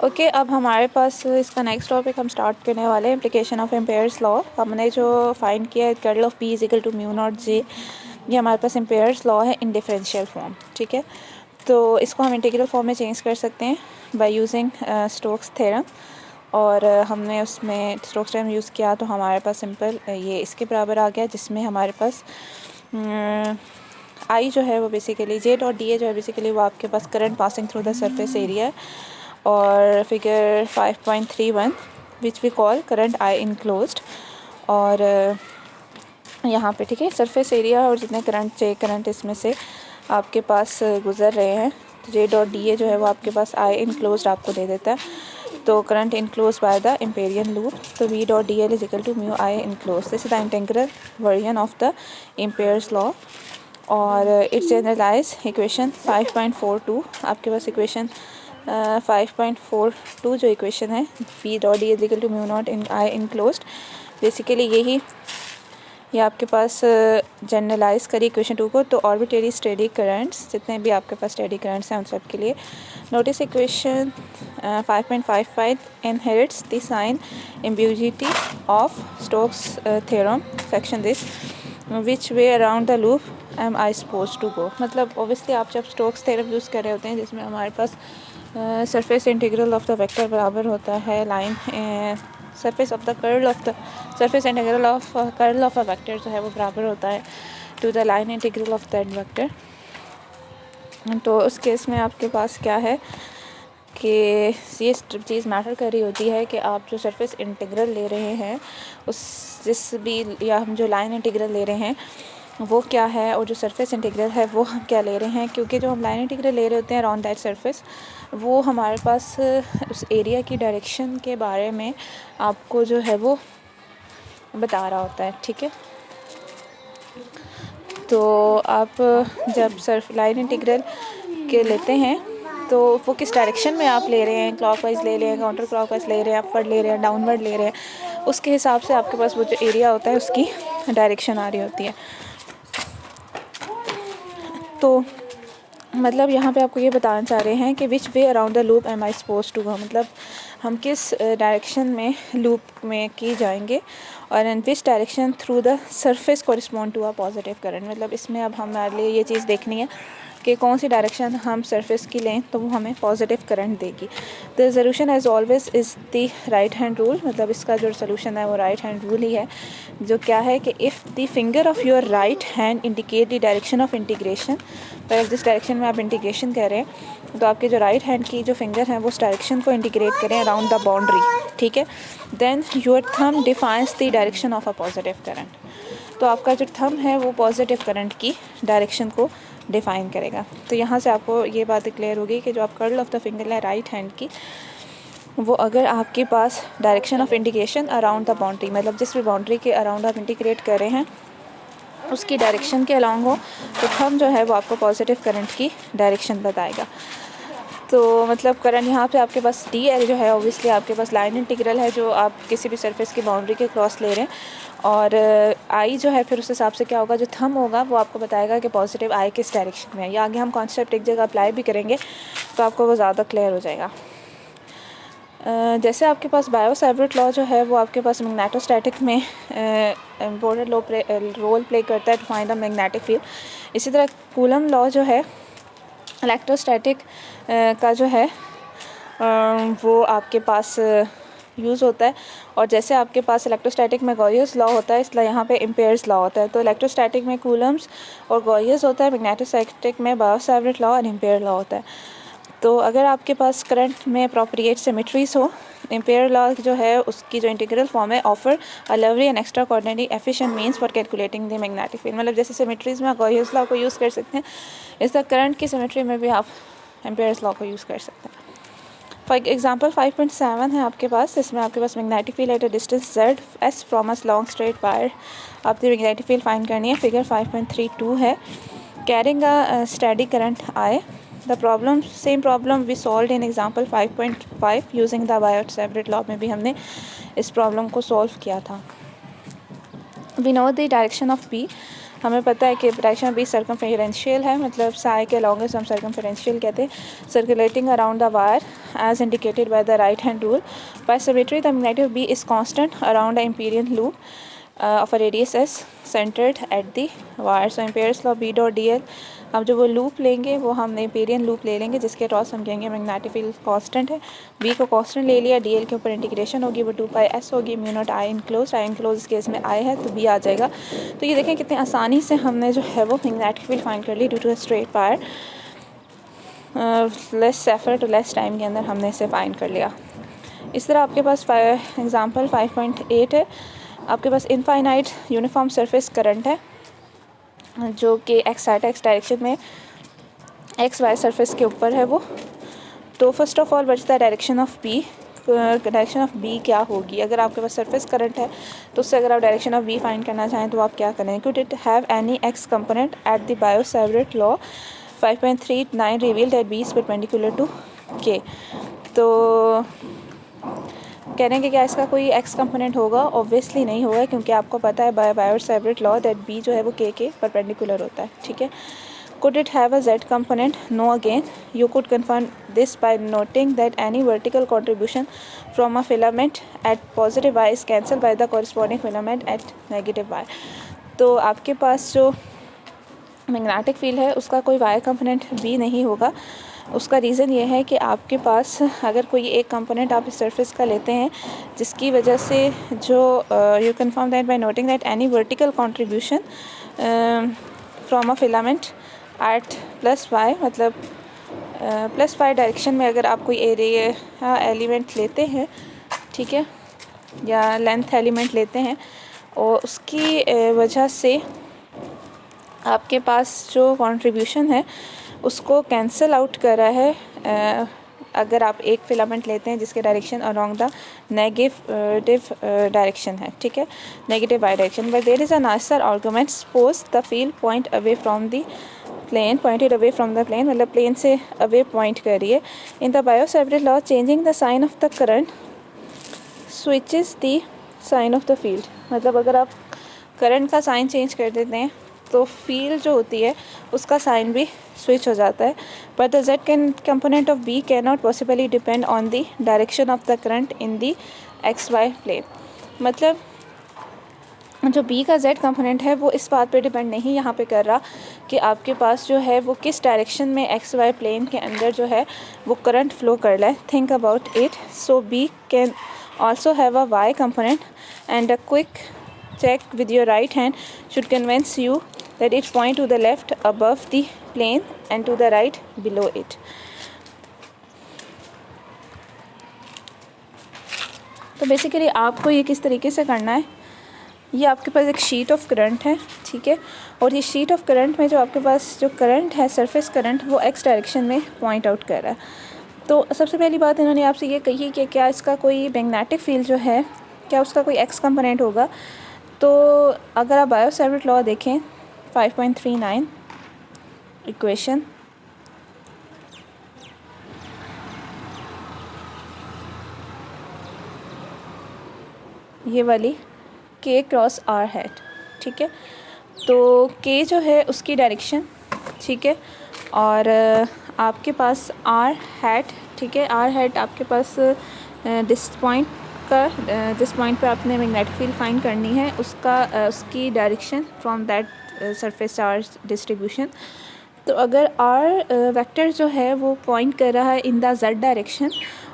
Okay अब हमारे पास इसका नेक्स्ट टॉपिक हम स्टार्ट करने वाले हैं, एप्लीकेशन ऑफ एम्पेयर्स लॉ। हमने जो फाइंड किया है curl of P is equal to mu naught J, ये हमारे पास एम्पेयर्स लॉ है इन डिफरेंशियल फॉर्म। ठीक है, तो इसको हम इंटीग्रल फॉर्म में चेंज कर सकते हैं बाय यूजिंग स्टोक्स थ्योरम। और हमने उसमें स्टोक्स थ्योरम यूज़ किया तो हमारे पास सिंपल ये इसके बराबर आ गया, जिसमें हमारे पास आई जो है वो basically J dot D A जो है बेसिकली वो आपके पास current passing through the surface area है, और figure 5.31 which we call current I enclosed. और यहाँ पे ठीक है सरफेस एरिया और जितने करंट इसमें से आपके पास गुज़र रहे हैं, तो जे डॉट डी ए जो है वो आपके पास आई इनक्लोज्ड आपको दे देता है। तो current enclose by the Amperian loop, तो V dot D L is equal to mu I enclose. This is the integral version of the Ampere's law. और इट्स जनरलाइज इक्वेशन 5.42 आपके पास इक्वेशन 5.42 जो इक्वेशन है P dot D is equal to mu naught in I enclosed, basically यही ये आपके पास generalise करी equation 2 को। तो ऑर्बिटरी स्टेडी करंट्स जितने भी आपके पास स्टेडी करंट्स हैं उन सब के लिए notice equation 5.55 inherits the sign ambiguity of Stokes theorem section this which way around the loop am I suppose to go. मतलब ऑब्वियसली आप जब स्टोक्स थ्योरम यूज़ कर रहे होते हैं जिसमें हमारे पास surface integral of the vector बराबर होता है line surface of the curl of the surface integral of curl of a vector जो है वो बराबर होता है to the line integral of that vector. तो उस केस में आपके पास क्या है कि ये चीज़ मैटर कर रही होती है कि आप जो सरफेस इंटीग्रल ले रहे हैं उस जिस भी या हम जो लाइन इंटीग्रल ले रहे हैं वो क्या है, और जो सरफेस इंटीग्रल है वो हम क्या ले रहे हैं। क्योंकि जो हम लाइन इंटीग्रल ले रहे होते हैं अराउंड दैट सरफेस वो हमारे पास उस एरिया की डायरेक्शन के बारे में आपको जो है वो बता रहा होता है। ठीक है, तो आप जब सर्फ लाइन इंटीग्रल के लेते हैं तो वो किस डायरेक्शन में आप ले रहे हैं, क्लॉकवाइज ले रहे हैं, काउंटर क्लॉकवाइज ले रहे हैं, अपवर्ड ले रहे हैं, डाउनवर्ड ले रहे हैं, उसके हिसाब से आपके पास वो जो एरिया होता है उसकी डायरेक्शन आ रही होती है। तो मतलब यहाँ पे आपको ये बताना चाह रहे हैं कि which way around the loop am I suppose to go, मतलब हम किस डायरेक्शन में लूप में की जाएंगे और in which direction through the surface correspond to a positive current. मतलब इसमें अब हमारे लिए ये चीज़ देखनी है कि कौन सी डायरेक्शन हम सरफेस की लें तो वो हमें पॉजिटिव करंट देगी। The solution as always is the right hand rule, मतलब इसका जो सोल्यूशन है वो राइट हैंड रूल ही है, जो क्या है कि if the finger of your right hand indicate the direction of integration, तो जिस डायरेक्शन में आप इंटीग्रेशन कर रहे हैं तो आपके जो राइट हैंड की जो फिंगर है वो उस डायरेक्शन को इंटीग्रेट करें अराउंड द बाउंड्री। ठीक है, then your thumb defines the direction of a positive current, तो आपका जो थंब है वो पॉजिटिव करंट की डायरेक्शन को डिफ़ाइन करेगा। तो यहाँ से आपको ये बात क्लियर होगी कि जो आप कर्ल ऑफ द फिंगर है राइट हैंड की, वो अगर आपके पास direction of integration around the boundary, मतलब जिस भी बाउंड्री के अराउंड आप इंटीग्रेट कर रहे हैं उसकी डायरेक्शन के अलॉन्ग हो, तो थंब जो है वो आपको पॉजिटिव करंट की डायरेक्शन बताएगा। तो मतलब करंट यहाँ पे आपके पास डी एल जो है ऑब्वियसली आपके पास लाइन इंटीग्रल है जो आप किसी भी सरफेस की बाउंड्री के क्रॉस ले रहे हैं, और आई जो है फिर उस हिसाब से क्या होगा, जो थंब होगा वो आपको बताएगा कि पॉजिटिव आई किस डायरेक्शन में है। या आगे हम कॉन्सेप्ट एक जगह अप्लाई भी करेंगे तो आपको वो ज़्यादा क्लियर हो जाएगा। जैसे आपके पास बायो-सैवर्ट लॉ जो है वो आपके पास मैग्नेटोस्टैटिक में इम्पोर्टेंट रोल प्ले करता है to find the magnetic field, इसी तरह कूलम लॉ जो है इलेक्ट्रोस्टैटिक का जो है वो आपके पास यूज़ होता है। और जैसे आपके पास इलेक्ट्रोस्टैटिक में गॉसियस लॉ होता है, इसलिए यहाँ पे एम्पेयर्स लॉ होता है। तो इलेक्ट्रोस्टैटिक में कूलम्स और गॉसियस होता है, मैग्नेटोस्टैटिक में बायो-सैवर्ट लॉ और एम्पेयर लॉ होता है। तो अगर आपके पास करंट में अप्रोप्रिएट सिमेट्रीज हो, एम्पेयर लॉ जो है उसकी जो इंटीग्रल फॉर्म है offer a lovely and extra ordinary efficient means for calculating the magnetic field. मतलब जैसे सिमेट्रीज में आप गॉसियस लॉ को यूज़ कर सकते हैं, इस तरह करंट की सिमेट्री में भी आप एम्पेयर्स लॉ को यूज़ कर सकते हैं। फॉर एग्जांपल 5.7 है आपके पास, इसमें आपके पास magnetic field at a distance Z S from us long straight wire, आपकी मैग्नेटिक फील्ड फाइंड करनी है। फिगर 5.32 है, carrying a steady current I. The problem same problem we solved in example 5.5 using the bio-Savart law में भी हमने इस problem को solve किया था। We know the direction of B, हमें पता है कि डायरेक्शन बी सर्कमफेरेंशियल है, मतलब साई के लॉन्गेस्ट हम सर्कमफेरेंशियल कहते हैं। Circulating around the wire as indicated by the right hand rule. By symmetry, the magnetic field B is constant around the imperial loop of a radius s centered at the wire. So Ampere's law B dot dl, अब जो वो loop लेंगे वो हम Amperian loop ले लेंगे जिसके cross हम कहेंगे मैग्नेटिक फील्ड कांस्टेंट है। बी को कांस्टेंट ले लिया, डीएल के ऊपर इंटीग्रेशन होगी वो 2πs होगी, म्यू नॉट आई इनक्लोज इस केस में आई है तो बी आ जाएगा। तो ये देखें कितने आसानी से हमने जो है वो मैग्नेटिक फील्ड फाइंड कर ली due to straight wire, less effort और लेस टाइम के अंदर हमने इसे फाइंड कर लिया। इस तरह आपके पास एग्जाम्पल 5.8 है। आपके पास इनफाइनाइट यूनिफॉर्म सरफेस करंट है जो कि एक्स डायरेक्शन में एक्स वाई सरफेस के ऊपर है वो। तो first of all what is the direction of B, direction of B क्या होगी। अगर आपके पास सरफेस करंट है तो उससे अगर आप डायरेक्शन ऑफ बी फाइंड करना चाहें तो आप क्या करें। Could it have any x component at the Biot Savart law 5.39 reveal that B is perpendicular to K. तो कह रहे हैं कि क्या इसका कोई एक्स कंपोनेंट होगा, ऑब्वियसली नहीं होगा क्योंकि आपको पता है by Biot Savart law that B जो है वो के परपेंडिकुलर होता है, ठीक है। Could it have a z component? No, again you could confirm this by noting that any vertical contribution from a filament at positive y is cancelled by the corresponding filament at negative y. तो आपके पास जो magnetic field है उसका कोई Y component भी नहीं होगा। उसका रीज़न ये है कि आपके पास अगर कोई एक कंपोनेंट आप इस सरफेस का लेते हैं जिसकी वजह से जो you confirm that by noting that any vertical contribution from a filament at plus y, मतलब प्लस वाई डायरेक्शन में अगर आप कोई एरिया एलिमेंट लेते हैं, ठीक है, या लेंथ एलिमेंट लेते हैं और उसकी वजह से आपके पास जो कंट्रीब्यूशन है उसको कैंसिल आउट कर रहा है। अगर आप एक फिलामेंट लेते हैं जिसके direction along the negative direction है, ठीक है, negative y direction, but there is a nicer argument suppose the field point away from the plane, pointed away from the plane, मतलब प्लेन से अवे पॉइंट करिए। In the Biot Savart law changing the sign of the current switches the sign of the field, मतलब अगर आप current का sign change कर देते हैं तो फील्ड जो होती है उसका साइन भी स्विच हो जाता है। But the z component of B can not possibly depend on the direction of the current in the x y plane, मतलब जो बी का जेड कंपोनेंट है वो इस बात पे डिपेंड नहीं यहाँ पे कर रहा कि आपके पास जो है वो किस डायरेक्शन में एक्स वाई प्लेन के अंदर जो है वो करंट फ्लो कर रहा है। Think about it. So B can also have a y component and a quick check with your right hand should convince you that it point to the left above the plane and to the right below it. तो basically आपको ये किस तरीके से करना है, ये आपके पास एक शीट ऑफ करंट है, ठीक है, और ये शीट ऑफ करंट में जो आपके पास जो करंट है सरफेस करंट वो एक्स डायरेक्शन में पॉइंट आउट कर रहा है। तो सबसे पहली बात इन्होंने आपसे ये कही कि क्या इसका कोई मैग्नेटिक फील्ड जो है क्या उसका कोई एक्स कंपोनेंट होगा। तो अगर आप बायो-सावर्ट लॉ देखें 5.39 इक्वेशन, ये वाली के क्रॉस आर हैट, ठीक है, तो के जो है उसकी डायरेक्शन, ठीक है, और आपके पास आर हैट, ठीक है, आर हैट आपके पास डिस पॉइंट जिस पॉइंट पे आपने मैग्नेटिक फील्ड फाइंड करनी है उसकी direction from that surface charge distribution. तो अगर आर वेक्टर जो है वो पॉइंट कर रहा है इन द जेड डायरेक्शन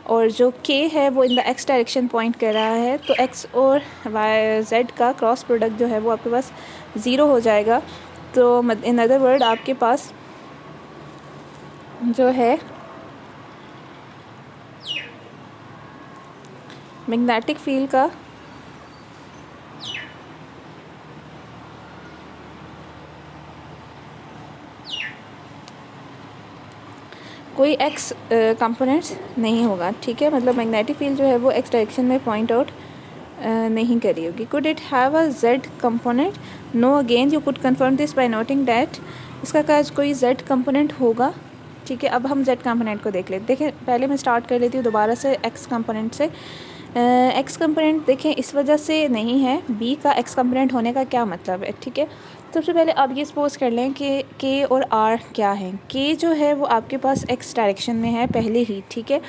और जो के है वो इन द एक्स डायरेक्शन पॉइंट कर रहा है, तो एक्स और वाई जेड का क्रॉस प्रोडक्ट जो है वो आपके पास ज़ीरो हो जाएगा। तो इन अदर वर्ड आपके पास जो है मैग्नेटिक फील्ड का कोई एक्स कंपोनेंट्स नहीं होगा, ठीक है, मतलब मैग्नेटिक फील्ड जो है वो एक्स डायरेक्शन में पॉइंट आउट नहीं करी होगी। Could it have a z component? No, again you could confirm this by noting that इसका कोई जेड कंपोनेंट होगा, ठीक है। अब हम जेड कंपोनेंट को देख लेते, देखें पहले मैं स्टार्ट कर लेती हूँ दोबारा से एक्स कंपोनेंट से। एक्स कंपोनेंट देखें इस वजह से नहीं है, बी का एक्स कंपोनेंट होने का क्या मतलब है, ठीक है। सबसे पहले अब ये सपोज कर लें कि के और आर क्या है। के जो है वो आपके पास एक्स डायरेक्शन में है पहले ही, ठीक है,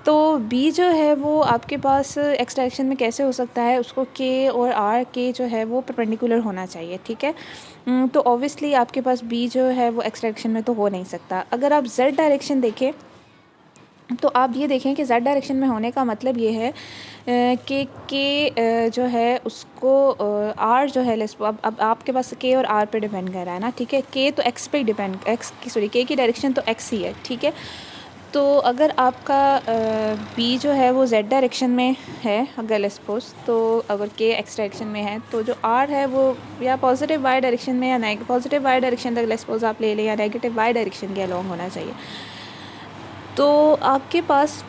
तो बी जो है वो आपके पास एक्स डायरेक्शन में कैसे हो सकता है, उसको के और आर के जो है वो परपेंडिकुलर होना चाहिए, ठीक है। तो ऑब्वियसली आपके पास बी जो है वो एक्स डायरेक्शन में तो हो नहीं सकता। अगर आप जेड डायरेक्शन देखें तो आप ये देखें कि जेड डायरेक्शन में होने का मतलब ये है कि के जो है उसको आर जो है अब आपके पास के और आर पे डिपेंड कर रहा है ना, ठीक है। के तो एक्स पे डिपेंड, एक्स की सॉरी के की डायरेक्शन तो एक्स ही है, ठीक है। तो अगर आपका बी जो है वो जेड डायरेक्शन में है अगर लेट्स सपोज, तो अगर के एक्स डायरेक्शन में है तो जो आर है वो या पॉजिटिव वाई डायरेक्शन में या पॉजिटिव वाई डायरेक्शन तक लेट्स सपोज आप ले लें, या नेगेटिव वाई डायरेक्शन के अलॉन्ग होना चाहिए। तो आपके पास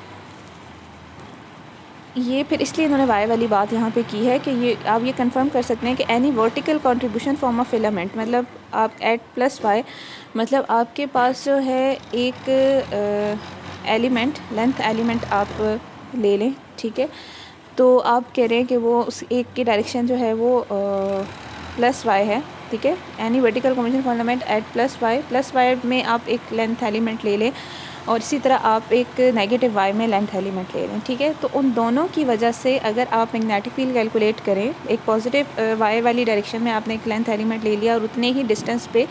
ये फिर इसलिए इन्होंने वाई वाली बात यहाँ पे की है कि ये आप ये कंफर्म कर सकते हैं कि any vertical contribution from a filament, मतलब आप एट प्लस वाई, मतलब आपके पास जो है एक एलिमेंट लेंथ एलिमेंट आप ले लें, ठीक है। तो आप कह रहे हैं कि वो उस एक की डायरेक्शन जो है वो प्लस वाई है, ठीक है। Any vertical contribution filament at plus y में आप एक लेंथ एलिमेंट ले लें और इसी तरह आप एक नेगेटिव वाई में लेंथ एलिमेंट ले लें, ठीक है। तो उन दोनों की वजह से अगर आप मैग्नेटिक फील्ड कैलकुलेट करें, एक पॉजिटिव वाई वाली डायरेक्शन में आपने एक लेंथ एलिमेंट ले लिया और उतने ही डिस्टेंस पे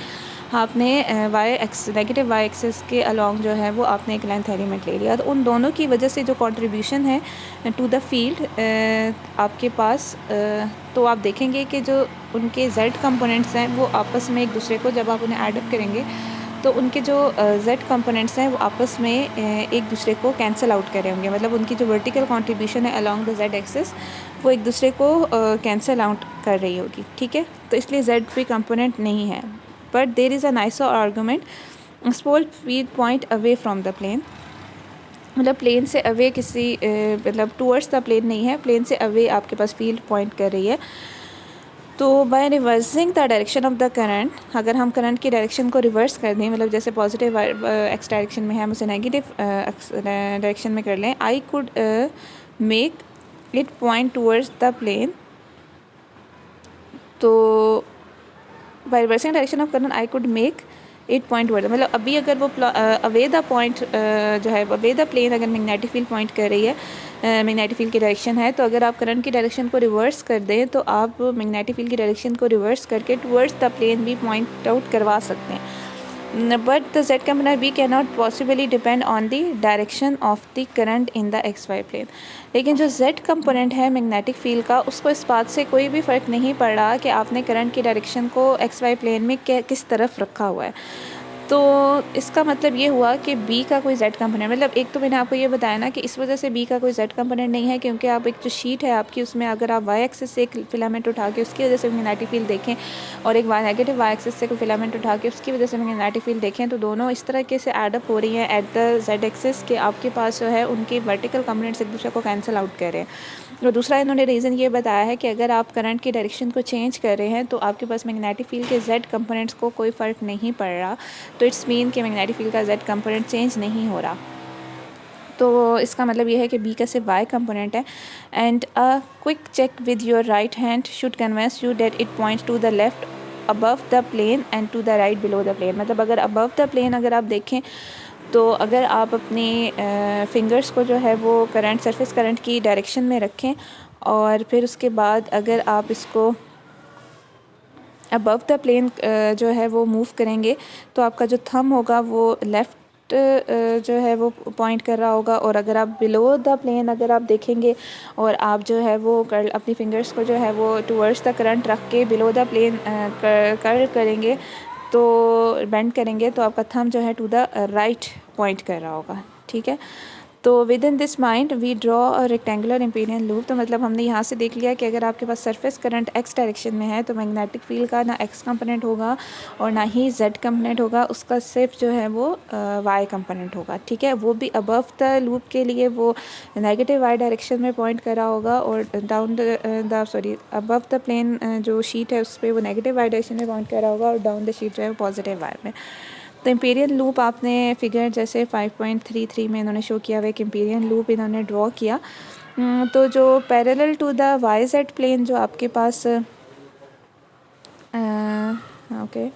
आपने y x negative y axis के अलॉन्ग जो है वो आपने एक लेंथ एलिमेंट ले लिया, तो उन दोनों की वजह से जो कंट्रीब्यूशन है टू द फील्ड आपके पास, तो आप देखेंगे कि जो उनके जेड कंपोनेंट्स हैं वो आपस में एक दूसरे को जब आप उन्हें एड अप करेंगे तो उनके जो जेड कंपोनेंट्स हैं वो आपस में एक दूसरे को कैंसिल आउट कर रहे होंगे, मतलब उनकी जो वर्टिकल कंट्रीब्यूशन है अलॉन्ग द जेड एक्सिस वो एक दूसरे को कैंसिल आउट कर रही होगी, ठीक है। तो इसलिए जेड कोई कंपोनेंट नहीं है, but there is a nicer argument small field point away from the plane, मतलब प्लेन से अवे किसी मतलब टूवर्ड्स द प्लेन नहीं है, प्लेन से अवे आपके पास फील्ड पॉइंट कर रही है। तो by reversing the direction of the current, अगर हम करंट की डायरेक्शन को रिवर्स कर दें, मतलब जैसे पॉजिटिव एक्स डायरेक्शन में है हम उसे नेगेटिव डायरेक्शन में कर लें, I could make it point towards the plane. तो by reversing direction of current I could make it point ward, मतलब अभी अगर वो अवे द पॉइंट जो है अवे द प्लेन अगर मैग्नेटिक फील्ड पॉइंट कर रही है, मैग्नेटिक फील्ड की डायरेक्शन है, तो अगर आप करंट की डायरेक्शन को रिवर्स कर दें तो आप मैग्नेटिक फील्ड की डायरेक्शन को रिवर्स करके टुवर्ड्स द प्लेन भी पॉइंट आउट करवा सकते हैं। But the z component we can not possibly depend on the direction of the current in the x y plane, लेकिन जो जेड कंपोनेंट है मैग्नेटिक फील्ड का उसको इस बात से कोई भी फ़र्क नहीं पड़ रहा कि आपने करंट की डायरेक्शन को एक्स वाई प्लेन में किस तरफ रखा हुआ है। तो इसका मतलब ये हुआ कि बी का कोई जेड कंपोनेंट, मतलब एक तो मैंने आपको ये बताया ना कि इस वजह से बी का कोई जेड कंपोनेंट नहीं है क्योंकि आप एक जो शीट है आपकी उसमें अगर आप वाई एक्सिस से एक फिलामेंट उठा के उसकी वजह से मैग्नेटिक फील्ड देखें और एक नेगेटिव वाई एक्सिस से कोई फिलामेंट उठा के उसकी वजह से मैग्नेटिक फील्ड देखें, तो दोनों इस तरीके से एडअप हो रही हैं एट द जेड एक्सिस के आपके पास जो है उनके वर्टिकल कंपोनेंट्स एक दूसरे को कैंसिल आउट कर रहे हैं। और दूसरा इन्होंने रीज़न ये बताया है कि अगर आप करंट की डायरेक्शन को चेंज कर रहे हैं तो आपके पास मैग्नेटिक फील्ड के जेड कंपोनेंट्स को कोई फ़र्क नहीं पड़ रहा, तो इट्स मीन कि मैग्नेटिक फील्ड का जेड कंपोनेंट चेंज नहीं हो रहा। तो इसका मतलब ये है कि बी का सिर्फ वाई कंपोनेंट है। And a quick check with your right hand should convince you that it points to the left above the plane and to the right below the plane, मतलब अगर अबव द प्लेन अगर आप देखें तो अगर आप अपने फिंगर्स को जो है वो करंट सरफेस करंट की डायरेक्शन में रखें और फिर उसके बाद अगर आप इसको अबव द प्लेन जो है वो मूव करेंगे तो आपका जो थंब होगा वो लेफ़्ट जो है वो पॉइंट कर रहा होगा, और अगर आप बिलो द प्लेन अगर आप देखेंगे और आप जो है वो अपनी फिंगर्स को जो है वो टुवर्ड्स द करंट रख के बिलो द प्लेन कर्ल करेंगे तो बेंड करेंगे तो आपका थंब जो है टू द राइट पॉइंट कर रहा होगा, ठीक है। तो with in this mind we draw a rectangular Amperian loop, तो मतलब हमने यहाँ से देख लिया कि अगर आपके पास सरफेस करंट एक्स डायरेक्शन में है तो मैग्नेटिक फील्ड का ना एक्स कंपोनेंट होगा और ना ही जेड कंपोनेंट होगा, उसका सिर्फ जो है वो वाई कंपोनेंट होगा, ठीक है। वो भी अबव द लूप के लिए वो नेगेटिव वाई डायरेक्शन में पॉइंट कर रहा होगा और down the above the plane जो शीट है उस पर वो नेगेटिव वाई डायरेक्शन में पॉइंट कर रहा होगा और डाउन द शीट जो है वो पॉजिटिव वाई में। तो इम्पीरियल लूप आपने फिगर जैसे 5.33 में इन्होंने शो किया हुआ एक इम्पीरियल लूप इन्होंने ड्रॉ किया। तो जो parallel to the Y Z plane जो आपके पास okay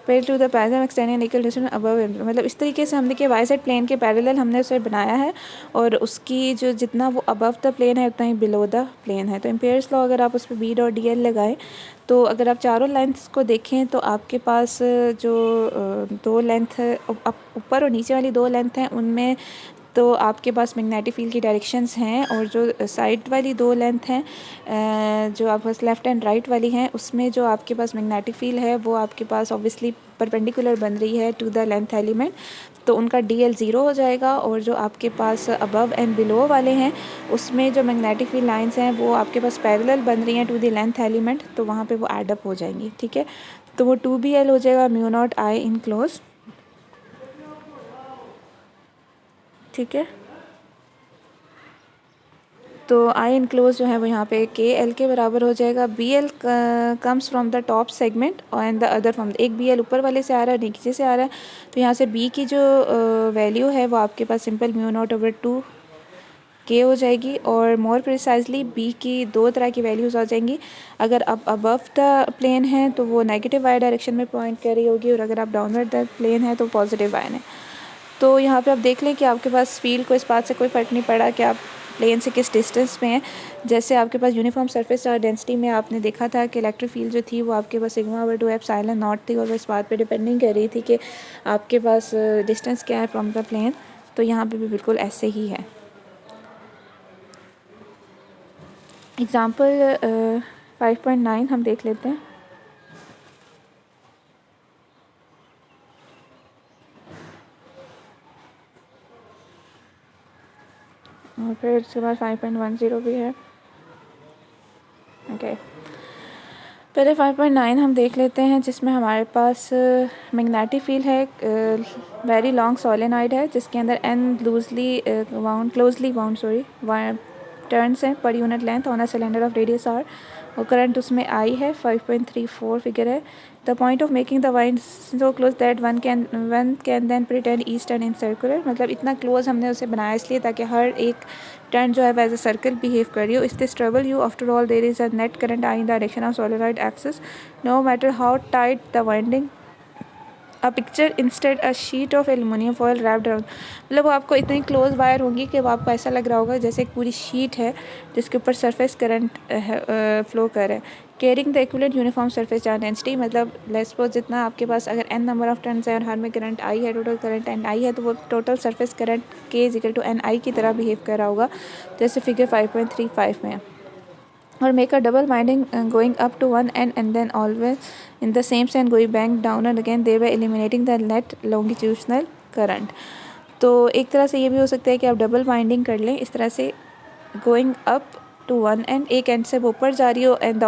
parallel to the parallel extending equal distance above, मतलब इस तरीके से हम देखिए वाई जेड प्लेन के पैरेलल हमने उसे बनाया है और उसकी जो जितना वो अबव द प्लेन है उतना ही बिलो द प्लेन है। तो एम्पियर्स लॉ अगर आप उस पर बी डॉट डी एल लगाएं तो अगर आप चारों लेंथ्स को देखें तो आपके पास जो दो लेंथ ऊपर और नीचे वाली दो लेंथ हैं उनमें तो आपके पास मैग्नेटिक फील्ड की डायरेक्शंस हैं, और जो साइड वाली दो लेंथ हैं जो आपके पास लेफ़्ट एंड राइट वाली हैं उसमें जो आपके पास मैग्नेटिक फील्ड है वो आपके पास ऑब्वियसली परपेंडिकुलर बन रही है टू द लेंथ एलिमेंट, तो उनका DL 0 हो जाएगा। और जो आपके पास अबव एंड बिलो वाले हैं उसमें जो मैग्नेटिक फील्ड लाइंस हैं वो आपके पास पैरेलल बन रही हैं टू द लेंथ एलिमेंट, तो वहाँ पे वो एड अप हो जाएंगी। ठीक है, तो वो 2BL हो जाएगा म्यू नॉट आई इनक्लोज। ठीक है, तो आई इनक्लोज जो है वो यहाँ पे KL के बराबर हो जाएगा। BL comes from the top segment and the other from, एक BL ऊपर वाले से आ रहा है नीचे से आ रहा है, तो यहाँ से B की जो वैल्यू है वो आपके पास simple mu not over 2K हो जाएगी। और मोर प्रिसाइजली B की दो तरह की वैल्यूज़ आ जाएंगी। अगर आप अबव द प्लेन है तो वो नेगेटिव वाई डायरेक्शन में पॉइंट कर रही होगी, और अगर आप डाउनवर्ड द प्लेन है तो पॉजिटिव वाई है। तो यहाँ पे आप देख लें कि आपके पास फील्ड को इस बात से कोई फ़र्क नहीं पड़ा कि आप प्लेन से किस डिस्टेंस में हैं। जैसे आपके पास यूनिफॉर्म सरफेस चार्ज डेंसिटी में आपने देखा था कि इलेक्ट्रिक फील्ड जो थी वो आपके पास सिग्मा ओवर 2 एप्सिलॉन नॉट थी, और वो इस बात पे डिपेंड नहीं कर रही थी कि आपके पास डिस्टेंस क्या है फ्रॉम द प्लेन। तो यहाँ पे भी बिल्कुल ऐसे ही है। एग्ज़ाम्पल 5.9 हम देख लेते हैं। और फिर इसके बाद 5.10 भी है। ओके, पहले 5.9 हम देख लेते हैं जिसमें हमारे पास मैग्नेटिक फील्ड है, वेरी लॉन्ग सोलेनॉइड है जिसके अंदर n क्लोजली बाउंड टर्न्स हैं per unit length on a cylinder of radius r, और करंट उसमें I है, 5.34 फिगर है। The point of making the wind so close that one can then pretend each turn in circular, मतलब इतना close हमने उसे बनाया इसलिए ताकि हर एक टर्न जो है एज अ सर्कल बिहेव कर रही हो। इस this trouble you after all there is a net current I in the direction of solenoid axis no matter how tight the winding. A picture instead a sheet of aluminium foil wrapped around, मतलब वो आपको इतनी close wire होंगी कि वो आपको ऐसा लग रहा होगा जैसे एक पूरी शीट है जिसके ऊपर सरफेस करंट फ्लो कर रहा है। Carrying the equivalent uniform surface charge density, मतलब लेट्स सपोज जितना आपके पास अगर n नंबर ऑफ टर्न्स है और हर में करंट I है, टोटल करंट NI है, तो वो total surface current K is equal to NI की तरह बिहेव कर रहा होगा जैसे फिगर 5.35 में है। और make a double winding going up to one and then always in the same sense going back down and again दे वे eliminating the net longitudinal current. तो एक तरह से ये भी हो सकता है कि आप डबल वाइंडिंग कर लें इस तरह से, going up to one end, एक एंड से ऊपर जा रही हो and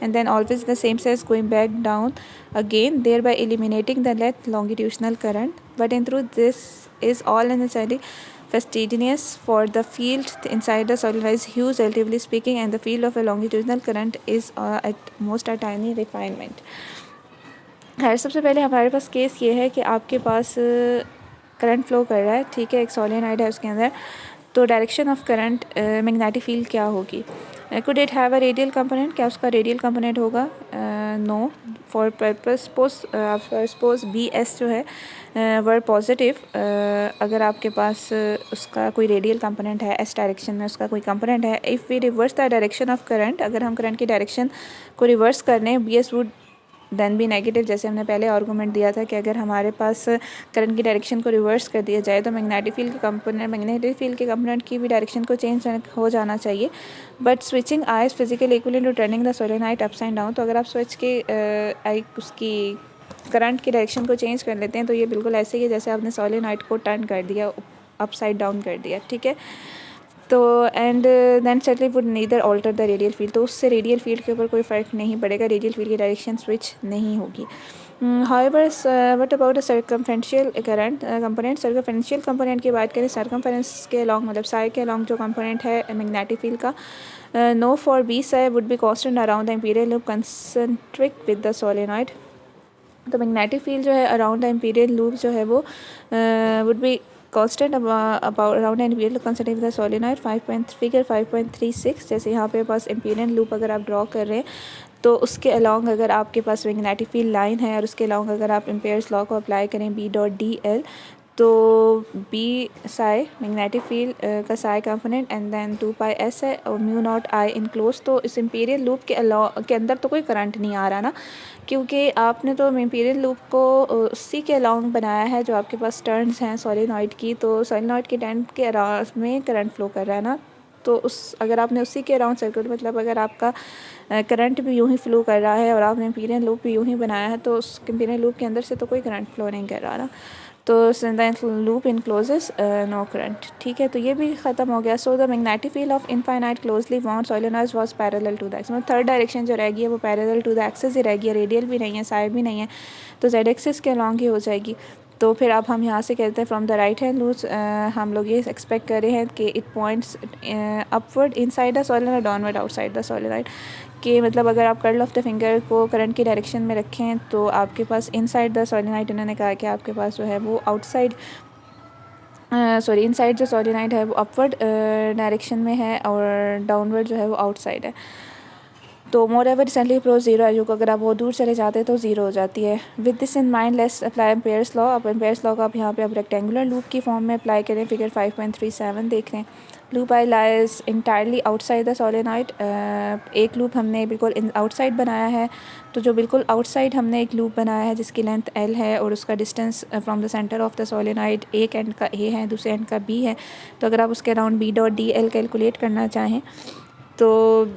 then always the same sense going back down again thereby eliminating the net longitudinal current, but in truth this is all necessarily fastidious for the field inside the solenoid is huge relatively speaking, and the field of a longitudinal current is at most a tiny refinement. खैर सबसे पहले हमारे पास case ये है कि आपके पास current flow कर रहा है, ठीक है, एक सोलेनॉइड है उसके अंदर, तो direction of current magnetic field क्या होगी। Could it have a radial component, क्या उसका रेडियल कंपोनेंट होगा? No, for purpose suppose BS जो है वर पॉजिटिव, अगर आपके पास उसका कोई रेडियल कंपोनेंट है, S डायरेक्शन में उसका कोई कंपोनेंट है, if we reverse the direction of current, अगर हम करंट की डायरेक्शन को रिवर्स कर लें BS वुड देन भी नेगेटिव, जैसे हमने पहले आर्गूमेंट दिया था कि अगर हमारे पास करंट की डायरेक्शन को रिवर्स कर दिया जाए तो मैग्नेटिक फील्ड के कंपोनेंट की भी डायरेक्शन को चेंज हो जाना चाहिए। But switching I is physical equivalent to turning the solenoid ups and down, तो अगर आप स्विच के उसकी करंट की डायरेक्शन को चेंज कर लेते हैं तो ये बिल्कुल ऐसे ही है जैसे आपने सोलेनॉइड को टर्न कर दिया, अपसाइड डाउन कर दिया, ठीक है। तो and then certainly would neither alter the radial field, तो उससे रेडियल फील्ड के ऊपर कोई फ़र्क नहीं पड़ेगा, रेडियल फील्ड की डायरेक्शन स्विच नहीं होगी। However what about the circumferential current component, circumferential component की बात करें, सर्कमफेरेंस के अलॉन्ग मतलब साई के अलॉन्ग जो कंपोनेंट है मैग्नेटिक फील्ड का, no for B psi would be constant around the Amperian loop concentric with the solenoid, तो मैग्नेटिक फील्ड जो है अराउंड द इम्पीरियल लूप जो है वो would be constant about around an imperial concentric with the solenoid 5.36, जैसे यहाँ पे पास imperial loop अगर आप ड्रॉ कर रहे हैं तो उसके अलॉन्ग अगर आपके पास मैग्नेटिक फील्ड लाइन है और उसके अलॉन्ग अगर आप एम्पेयर्स लॉ को अप्लाई करें B.dl, तो बी साई मैग्नेटिक फील्ड का Sai component and then 2πs है और म्यू नॉट आई इनक्लोज। तो इस इम्पीरियल लूप के अंदर तो कोई करंट नहीं आ रहा ना, क्योंकि आपने तो इम्पीरियल लूप को उसी के अलॉन्ग बनाया है जो आपके पास टर्न्स हैं सोलेनॉइड की, तो सोलेनॉइड के टर्न के अराउंड में करंट फ्लो कर रहा है ना। तो उस अगर आपने उसी के अराउंड सर्किट, मतलब अगर आपका करंट भी यूं ही फ्लो कर रहा है और आपने इम्पीरियल लूप भी यूं ही बनाया है, तो उस इम्पीरियल लूप के अंदर से तो कोई करंट फ्लो नहीं कर रहा ना। तो लूप इनक्लोजेस नो करंट। ठीक है, तो ये भी ख़त्म हो गया। So the magnetic field of infinite closely wound solenoids was parallel to the axis. मतलब थर्ड डायरेक्शन जो रहेगी वो पैरेलल टू द एक्सिस ही रहेगी, रेडियल भी नहीं है, साइड भी नहीं है, तो जेड एक्सिस के अलॉन्ग ही हो जाएगी। तो फिर अब हम यहाँ से कहते हैं from the right hand rule हम लोग ये एक्सपेक्ट कर रहे हैं कि it points upward inside the solenoid, downward outside the solenoid. कि मतलब अगर आप कर्ल ऑफ द फिंगर को करंट की डायरेक्शन में रखें तो आपके पास इनसाइड द सोलेनॉइड, इन्होंने कहा कि आपके पास जो है वो आउटसाइड इनसाइड जो सोलेनॉइड है वो अपवर्ड डायरेक्शन में है और डाउनवर्ड जो है वो आउटसाइड है। तो मोर एवर रिसेंटली अप्रोच जीरो है, जो अगर आप बहुत दूर चले जाते हैं तो ज़ीरो हो जाती है। With this in mind let's apply Ampere's law. अब एम्पेयर्स लॉ का आप यहाँ पे अब रेक्टेंगुलर लूप की फॉर्म में अप्लाई करें। फिगर 5.37 देख रहे हैं। Loop I lies entirely outside the solenoid. एक लूप हमने बिल्कुल आउटसाइड बनाया है, तो जो बिल्कुल आउटसाइड हमने एक लूप बनाया है जिसकी लेंथ L है और उसका distance from the centre of the solenoid एक एंड का A है, दूसरे एंड का B है। तो अगर आप उसके अराउंड B.dl कैलकुलेट करना चाहें तो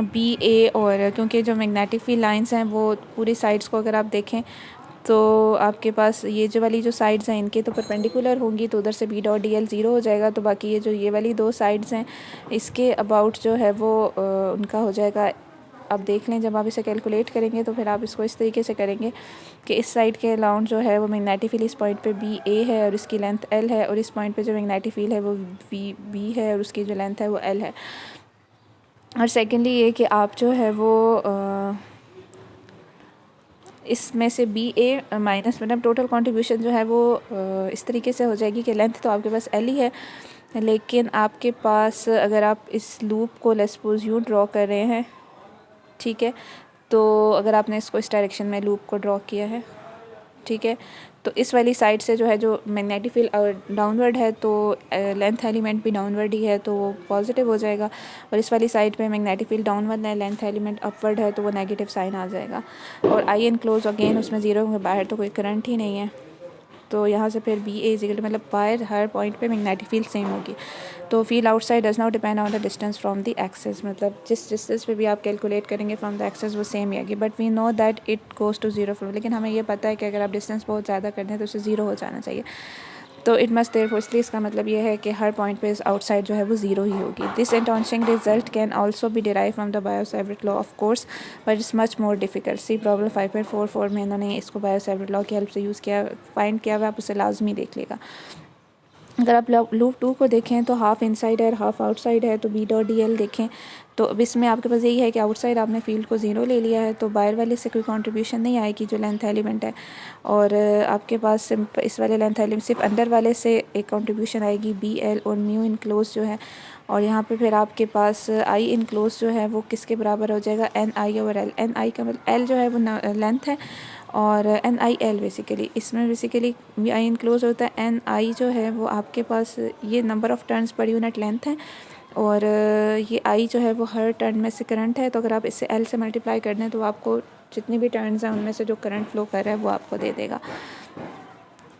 BA, और क्योंकि जो मैग्नेटिक फील्ड लाइंस हैं वो पूरी साइड्स को अगर आप देखें तो आपके पास ये जो वाली जो साइड्स हैं इनके तो परपेंडिकुलर होंगी, तो उधर से B.dl ज़ीरो हो जाएगा। तो बाकी ये जो ये वाली दो साइड्स हैं इसके अबाउट जो है वो उनका हो जाएगा। अब देख लें, जब आप इसे कैलकुलेट करेंगे तो फिर आप इसको इस तरीके से करेंगे कि इस साइड के अराउंड जो है वो मैग्नेटिक फील्ड इस पॉइंट पे BA है और इसकी लेंथ L है, और इस पॉइंट पे जो मैग्नेटिक फील्ड है वो B है और उसकी जो लेंथ है वो L है। और सेकेंडली ये कि आप जो है वो इसमें से BA माइनस मतलब टोटल कंट्रीब्यूशन जो है वो इस तरीके से हो जाएगी कि लेंथ तो आपके पास L ही है, लेकिन आपके पास अगर आप इस लूप को लेट्स सपोज यूँ ड्रॉ कर रहे हैं, ठीक है, तो अगर आपने इसको इस डायरेक्शन में लूप को ड्रॉ किया है, ठीक है, तो इस वाली साइड से जो है जो मैग्नेटिक फील्ड डाउनवर्ड है तो लेंथ एलिमेंट भी डाउनवर्ड ही है तो वो पॉजिटिव हो जाएगा, और इस वाली साइड पे मैग्नेटिक फील्ड डाउनवर्ड है, लेंथ एलिमेंट अपवर्ड है तो वो नेगेटिव साइन आ जाएगा। और आई एनक्लोज अगेन उसमें ज़ीरो के बाहर तो कोई करंट ही नहीं है, तो यहाँ से फिर BA मतलब बाहर हर पॉइंट पे मैग्नेटिक फील्ड सेम होगी। तो field outside does not depend on the distance from the axis, मतलब जिस डिस्टेंस पे भी आप कैलकुलेट करेंगे फ्रॉम द एक्सेस वो सेम ही आएगी। But we know that it goes to zero from, लेकिन हमें ये पता है कि अगर आप डिस्टेंस बहुत ज़्यादा कर दें तो उसे ज़ीरो हो जाना चाहिए। तो इट मस्ट देयर इसलिए इसका मतलब ये है कि हर पॉइंट पे आउटसाइड जो है वो ज़ीरो ही होगी। This astonishing result can also be derive from the Biot Savart law of course, but it's much more difficult. See problem 5.44 में इन्होंने इसको बायो-सैवर्ट लॉ की हेल्प से यूज़ किया, फाइंड किया हुआ, आप उसे लाजमी देख लेगा। अगर आप लूप 2 को देखें तो हाफ इनसाइड है हाफ आउटसाइड है, तो B.dl देखें तो अब इसमें आपके पास यही है कि आउटसाइड आपने फील्ड को ज़ीरो ले लिया है, तो बाहर वाले से कोई कंट्रीब्यूशन नहीं आएगी जो लेंथ एलिमेंट है, और आपके पास इस वाले लेंथ एलिमेंट सिर्फ अंदर वाले से एक कंट्रीब्यूशन आएगी BL और म्यू इनक्लोज जो है, और यहाँ पे फिर आपके पास आई इनक्लोज जो है वो किसके बराबर हो जाएगा, NI ओवर L। NI का मतलब L जो है वो लेंथ है और NIL बेसिकली, इसमें बेसिकली आई इनक्लोज होता है। NI जो है वो आपके पास ये number of turns per unit length है, और ये I जो है वो हर टर्न में से करंट है। तो अगर आप इसे L से मल्टीप्लाई कर दें तो आपको जितनी भी टर्न्स हैं उनमें से जो करंट फ्लो कर रहा है वो आपको दे देगा।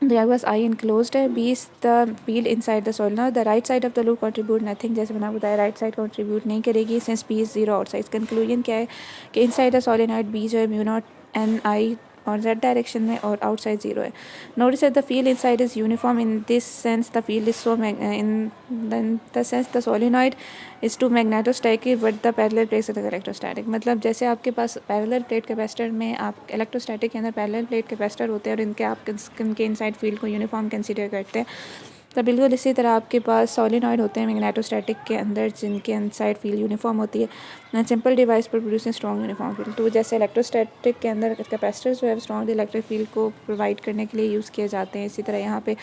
तो यहाँ पास आई इनक्लोज्ड है, B is the field inside the solenoid, the right side of the loop contribute nothing, जैसे मैंने बताया राइट साइड कंट्रीब्यूट नहीं करेगी since B is zero outside. Conclusion क्या है कि इनसाइड द सोलेनॉइड B जो है म्यू नॉट NI और Z डायरेक्शन में और आउटसाइड ज़ीरो है। Notice that the field inside is uniform in this sense, the field is so in the sense the solenoid is to magnetostatic but the parallel plates is electrostatic. मतलब जैसे आपके पास parallel plate capacitor में आप electrostatic के अंदर parallel plate capacitor होते हैं और इनके आप इनके इनसाइड फील्ड को यूनिफॉर्म कंसीडर करते हैं, तो बिल्कुल इसी तरह आपके पास सोलेनॉइड होते हैं मैग्नेटोस्टैटिक के अंदर जिनके इनसाइड फील्ड यूनिफॉर्म होती है सिंपल डिवाइस पर प्रोड्यूसिंग स्ट्रॉन्ग यूनिफॉर्म फील्ड। तो जैसे इलेक्ट्रोस्टैटिक के अंदर कैपेसिटर जो है स्ट्रॉन्ग इलेक्ट्रिक फील्ड को प्रोवाइड करने के लिए यूज़ किए जाते हैं, इसी तरह यहाँ पे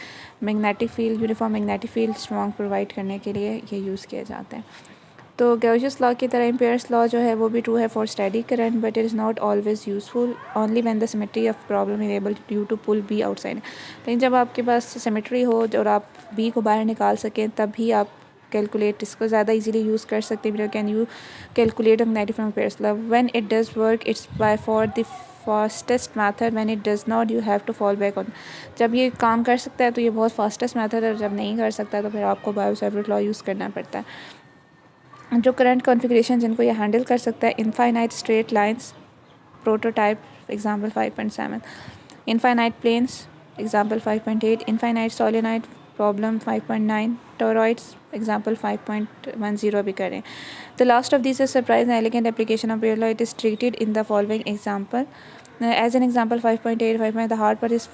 magnetic field uniform magnetic field strong provide करने के लिए ये यूज़ किए जाते हैं। तो गॉसियस लॉ की तरह एम्पियर्स लॉ जो है वो भी ट्रू है for steady current, but it is not always useful only when the symmetry of problem enable you to pull B outside. लेकिन जब आपके पास सिमेट्री हो और आप बी को बाहर निकाल सकें तभी आप कैलकुलेट इसको ज़्यादा इजीली यूज़ कर सकते हैं। Can you calculate magnetic from Ampere's law when it does work it's by far the fastest method, when it does not you have to fall back on. जब ये काम कर सकता है तो ये बहुत फास्टेस्ट मैथड है, और जब नहीं कर सकता तो फिर आपको बायो-सैवर्ट लॉ यूज़ करना पड़ता है। जो करंट कॉन्फ़िगरेशन जिनको ये हैंडल कर सकता है, infinite straight lines prototype example 5.7, infinite planes example 5.8, infinite solenoid problem 5.9, toroids example 5.10 भी करें। The last of this is surprise and elegant application of air law. It is treated in the following example as an example 5.8, 5. The hard part is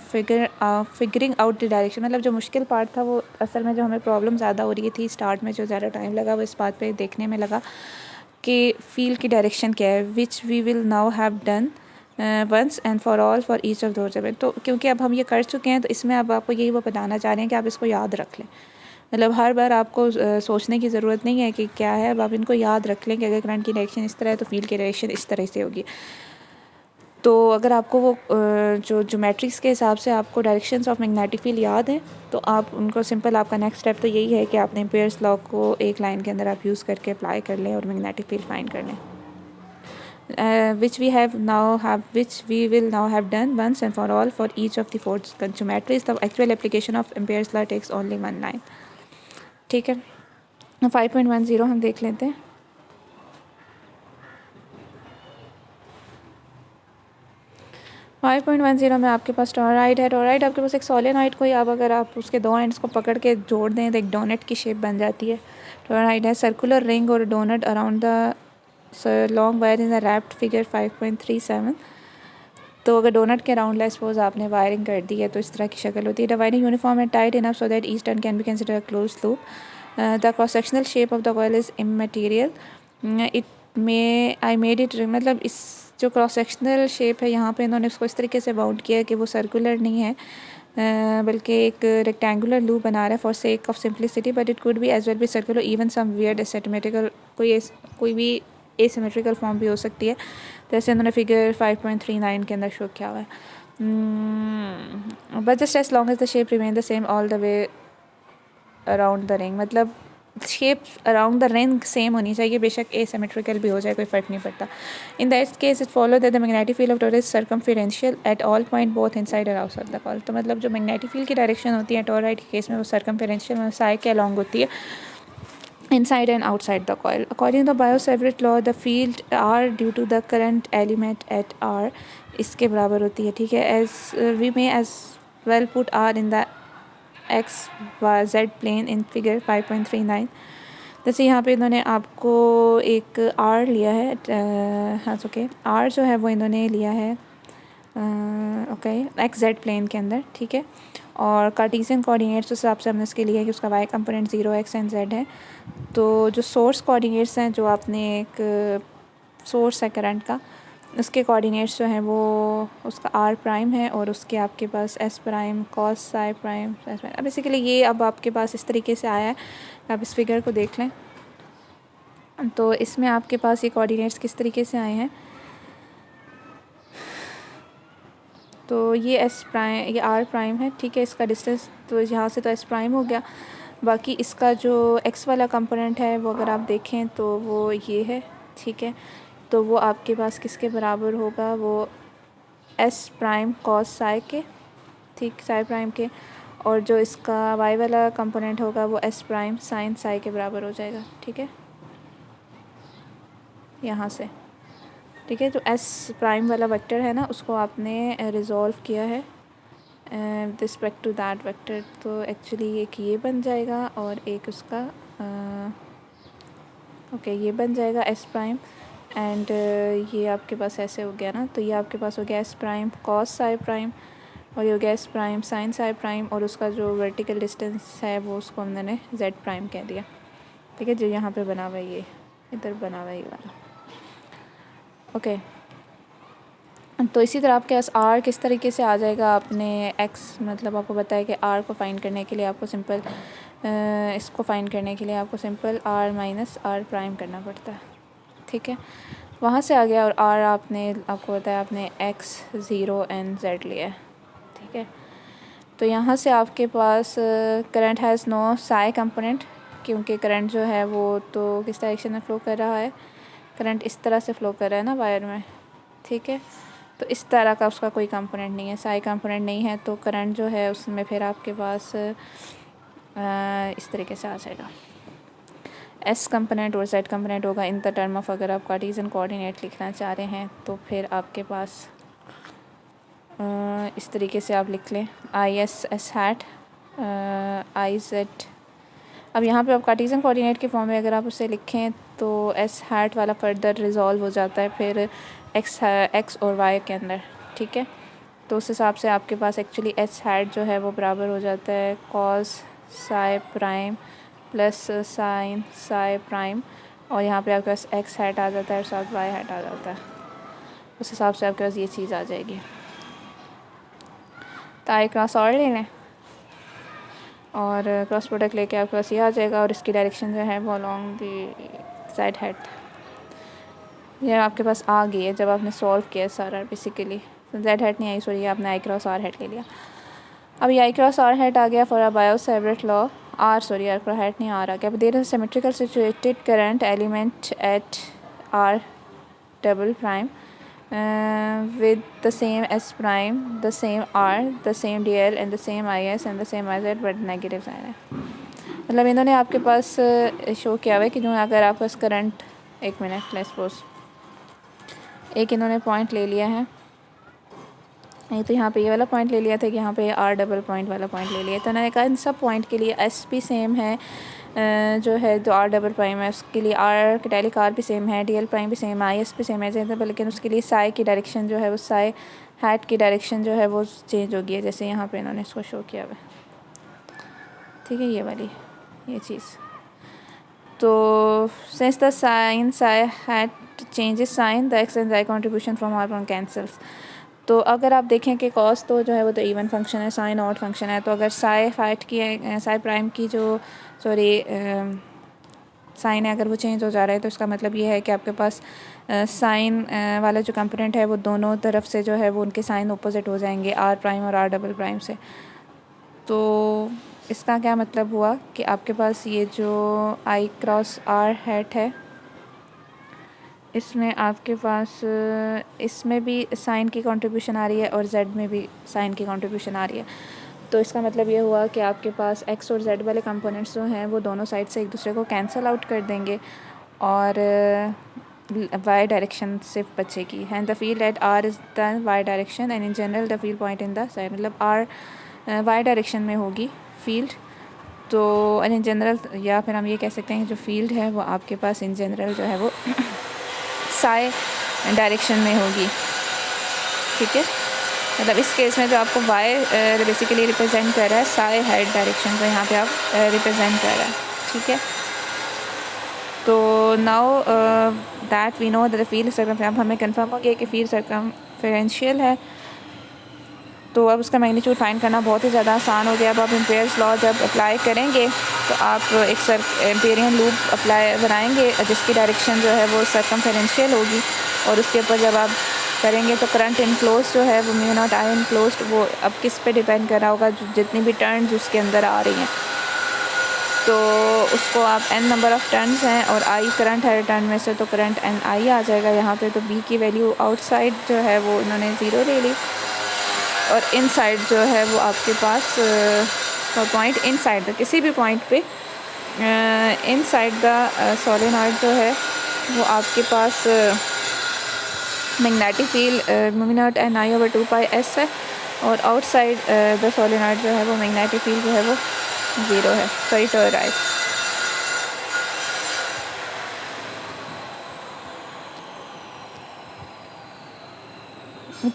figuring out the direction. मतलब जो मुश्किल part था वो असल में जो हमें problem ज़्यादा हो रही थी स्टार्ट में, जो ज़्यादा टाइम लगा वो इस बात पे देखने में लगा कि फील्ड की डायरेक्शन क्या है, which we will now have done once and for all for each of those event. तो क्योंकि अब हम ये कर चुके हैं तो इसमें अब आपको यही वो बताना चाह रहे हैं कि आप इसको याद रख लें। मतलब हर बार आपको सोचने की ज़रूरत नहीं है कि क्या है, अब आप इनको याद रख लें कि अगर करंट की डायरेक्शन इस तरह है तो फील्ड की डायरेक्शन इस तरह से होगी। तो अगर आपको वो जो ज्योमेट्रिक्स के हिसाब से आपको डायरेक्शंस ऑफ मैग्नेटिक फील्ड याद हैं तो आप उनको सिंपल, आपका नेक्स्ट स्टेप तो यही है कि आपने एम्पियर्स लॉ को एक लाइन के अंदर आप यूज़ करके अप्लाई कर लें और मैग्नेटिक फील्ड फाइंड कर लें। Which we will now have done once and for all for each of the four geometries. The actual application of Ampere's law takes only one line. ठीक है, 5.10 हम देख लेते हैं। फाइव पॉइंट 1.10 में आपके पास टोरॉइड है। टोरॉइड आपके पास एक सोलेनॉइड को ही अब अगर आप उसके दो एंड्स को पकड़ के जोड़ दें तो एक डोनट की शेप बन जाती है। टोरॉइड है सर्कुलर रिंग और doughnut around the long wire in the wrapped figure 5.37। तो अगर डोनट के अराउंड ला सपोज आपने वायरिंग कर दी है तो इस तरह की शक्ल होती है। Dividing uniform and tight enough so that each turn can be consider close loop. The cross sectional shape of the coil is immaterial. It may I made it, मतलब इस जो क्रॉस सेक्शनल शेप है यहाँ पे इन्होंने इसको इस तरीके से बाउंड किया है कि वो सर्कुलर नहीं है बल्कि एक रेक्टेंगुलर लूप बना रहा है for sake of simplicity, but it could be as well be circular even some weird asymmetrical, कोई भी एसिमेट्रिकल फॉर्म भी हो सकती है। जैसे उन्होंने फिगर 5.39 के अंदर शो किया हुआ है। But just as long as the shape remain the same all the way around the ring, मतलब shape around the ring same होनी चाहिए, बेशक एसिमेट्रिकल भी हो जाए कोई फ़र्क नहीं पड़ता। In that case it follow that the magnetic field of toroid is circumferential at all point both inside और आउटसाइड द कॉइल। तो मतलब जो मैग्नेटिक फील्ड की डायरेक्शन होती है टोरॉइड के केस में वो सर्कमफेरेंशियल साई के अलॉन्ग होती है, inside and outside the coil. According to the Biot-Savart law, the field R due to the current element at R इसके बराबर होती है। ठीक है, as we may as well put R in the x y z plane in figure 5.39। जैसे यहाँ पे इन्होंने आपको एक R लिया है, हाँ ओके, R जो है वो इन्होंने लिया है ओके एक्स जेड प्लेन के अंदर। ठीक है, और कार्टेशियन कोऑर्डिनेट्स उस हिसाब से हमने इसके लिए कि उसका y component 0 x and z है। तो जो सोर्स कोऑर्डिनेट्स हैं, जो आपने एक सोर्स है करंट का, उसके कोऑर्डिनेट्स जो हैं वो उसका r प्राइम है और उसके आपके पास s prime cos psi prime s prime. अब बेसिकली ये अब आपके पास इस तरीके से आया है, आप इस फिगर को देख लें तो इसमें आपके पास ये कोऑर्डिनेट्स किस तरीके से आए हैं। तो ये एस प्राइम, ये आर प्राइम है। ठीक है, इसका डिस्टेंस तो यहाँ से तो एस प्राइम हो गया। बाकी इसका जो एक्स वाला कंपोनेंट है वो अगर आप देखें तो वो ये है। ठीक है, तो वो आपके पास किसके बराबर होगा, वो एस प्राइम कॉस साई के, ठीक साई प्राइम के, और जो इसका वाई वाला कंपोनेंट होगा वो एस प्राइम साइन साई के बराबर हो जाएगा। ठीक है, यहाँ से। ठीक है, जो एस प्राइम वाला वेक्टर है ना उसको आपने रिजॉल्व किया है रिस्पेक्ट टू दैट वेक्टर, तो एक्चुअली एक ये बन जाएगा और एक उसका ओके ये बन जाएगा एस प्राइम एंड ये आपके पास ऐसे हो गया ना, तो ये आपके पास हो गया s prime cos psi prime और ये हो गया s prime sine psi prime, और उसका जो वर्टिकल डिस्टेंस है वो उसको हमने जेड प्राइम कह दिया। ठीक है, जो यहाँ पे बना हुआ है ये इधर बना हुआ है ये वाला। ओके, तो इसी तरह आपके पास आर किस तरीके से आ जाएगा, आपने एक्स मतलब आपको बताया कि आर को फाइंड करने के लिए आपको सिंपल इसको फाइंड करने के लिए आपको simple r minus r prime करना पड़ता है, ठीक है। वहाँ से आ गया और r आपको बताया आपने x 0 and z लिया है, ठीक है। तो यहाँ से आपके पास current has no psi component, क्योंकि करंट जो है वो तो किस डायरेक्शन में फ़्लो कर रहा है, करंट इस तरह से फ़्लो कर रहा है ना वायर में, ठीक है। तो इस तरह का उसका कोई कंपोनेंट नहीं है, साई कंपोनेंट नहीं है, तो करंट जो है उसमें फिर आपके पास इस तरीके से आ जाएगा। एस कंपोनेंट और जेड कंपोनेंट होगा इन द टर्म ऑफ, अगर आप कार्टेशियन कोऑर्डिनेट लिखना चाह रहे हैं तो फिर आपके पास इस तरीके से आप लिख लें I S S hat I Z. अब यहाँ पे आप कार्टेशियन कोऑर्डिनेट के फॉर्म में अगर आप उसे लिखें तो एस हैट वाला फर्दर रिजॉल्व हो जाता है फिर एक्स और वाई के अंदर, ठीक है। तो उस हिसाब से आपके पास एक्चुअली एस हैट जो है वो बराबर हो जाता है cos psi prime plus sign psi prime, और यहाँ पे आपके पास एक्स हैट आ जाता है और साथ वाई हैट आ जाता है। उस हिसाब से आपके पास ये चीज़ आ जाएगी। तो आई क्रॉस और ले लें और क्रॉस प्रोडक्ट लेके आपके पास ये आ जाएगा, और इसकी डायरेक्शन जो है वो अलॉन्ग दी साइड हेड ये आपके पास आ गई है जब आपने सॉल्व किया सारा बेसिकली। जेड हेड नहीं आई, सॉरी, आपने आई क्रॉस आर हेड ले लिया। अब ये आई क्रॉस आर हेड आ गया for a Biot Savart law, r cross hat नहीं आ गया। There is symmetrical situated current element at r double prime with the same S prime, the same R, the same DL and the same IS and the same IZ but negative sign है। मतलब इन्होंने आपके पास show किया हुआ है कि जो अगर आपके पास करंट, एक मिनट लेट्स सपोज एक इन्होंने पॉइंट ले लिया है, नहीं तो यहाँ पे ये वाला पॉइंट ले लिया था कि यहाँ पे R डबल पॉइंट वाला पॉइंट ले लिया, तो उन्होंने कहा इन सब पॉइंट के लिए S भी सेम है जो है जो R डबल प्राइम है उसके लिए R कैटेलिक R भी सेम है, DL प्राइम भी सेम है, IS भी सेम है, लेकिन उसके लिए साई की डायरेक्शन जो है वो साई हैट की डायरेक्शन जो है वो चेंज होगी है, जैसे यहाँ पे इन्होंने इसको शो किया हुआ है, ठीक है, ये वाली ये चीज़। तो since the sign psi hat changes sign the x and y contribution from r one cancels. तो अगर आप देखें कि कॉस तो जो है वो तो इवन फंक्शन है, साइन ऑड फंक्शन है, तो अगर साई हैट की साई प्राइम की जो साइन है अगर वो चेंज हो जा रहा है तो इसका मतलब ये है कि आपके पास साइन वाला जो कंपोनेंट है वो दोनों तरफ से जो है वो उनके साइन अपोजिट हो जाएंगे, आर प्राइम और आर डबल प्राइम से। तो इसका क्या मतलब हुआ कि आपके पास ये जो आई क्रॉस आर हैट है इसमें आपके पास इसमें भी साइन की कंट्रीब्यूशन आ रही है और जेड में भी साइन की कंट्रीब्यूशन आ रही है। तो इसका मतलब ये हुआ कि आपके पास एक्स और जेड वाले कंपोनेंट्स जो हैं वो दोनों साइड से एक दूसरे को कैंसिल आउट कर देंगे और वाई डायरेक्शन सिर्फ बचेगी। And the field at r is the y direction and in general the field point in the side, मतलब आर वाई डायरेक्शन में होगी फील्ड। तो इन जनरल, या फिर हम ये कह सकते हैं कि जो फील्ड है वो आपके पास इन जनरल जो है वो साई डायरेक्शन में होगी, ठीक है। मतलब इस केस में जो आपको वाई बेसिकली रिप्रेजेंट कर रहा है साई हेड डायरेक्शन को यहाँ पे आप रिप्रेजेंट कर रहा है, ठीक है। तो now that we know that the field circumference, हमें कंफर्म हो गया कि फील्ड सर्कमफेरेंशियल है, तो अब उसका मैग्नीट्यूड फाइंड करना बहुत ही ज़्यादा आसान हो गया। अब आप एम्पेयर्स लॉ जब अप्लाई करेंगे तो आप एक एम्पेरियन लूप अप्लाई बनाएंगे जिसकी डायरेक्शन जो है वो सर्कमफेरेंशियल होगी, और उसके ऊपर जब आप करेंगे तो करंट इनक्लोज जो है वो म्यू नॉट आई इनक्लोज, वो अब किस पे डिपेंड कर रहा होगा, जितनी भी टर्न्स उसके अंदर आ रही हैं तो उसको आप n नंबर ऑफ़ टर्न्स हैं और I करंट है टर्न में से, तो करंट n I आ जाएगा यहाँ पे। तो B की वैल्यू आउटसाइड जो है वो इन्होंने 0 ले ली और इनसाइड जो है वो आपके पास पॉइंट इनसाइड द किसी भी पॉइंट पे इनसाइड द सोलेनॉइड जो है वो आपके पास magnetic field mu not n I over 2 pi s है, और आउटसाइड द सोलेनॉइड जो है वो मैग्नेटिक फील्ड जो है वो 0 है, सॉरी टॉरॉइड।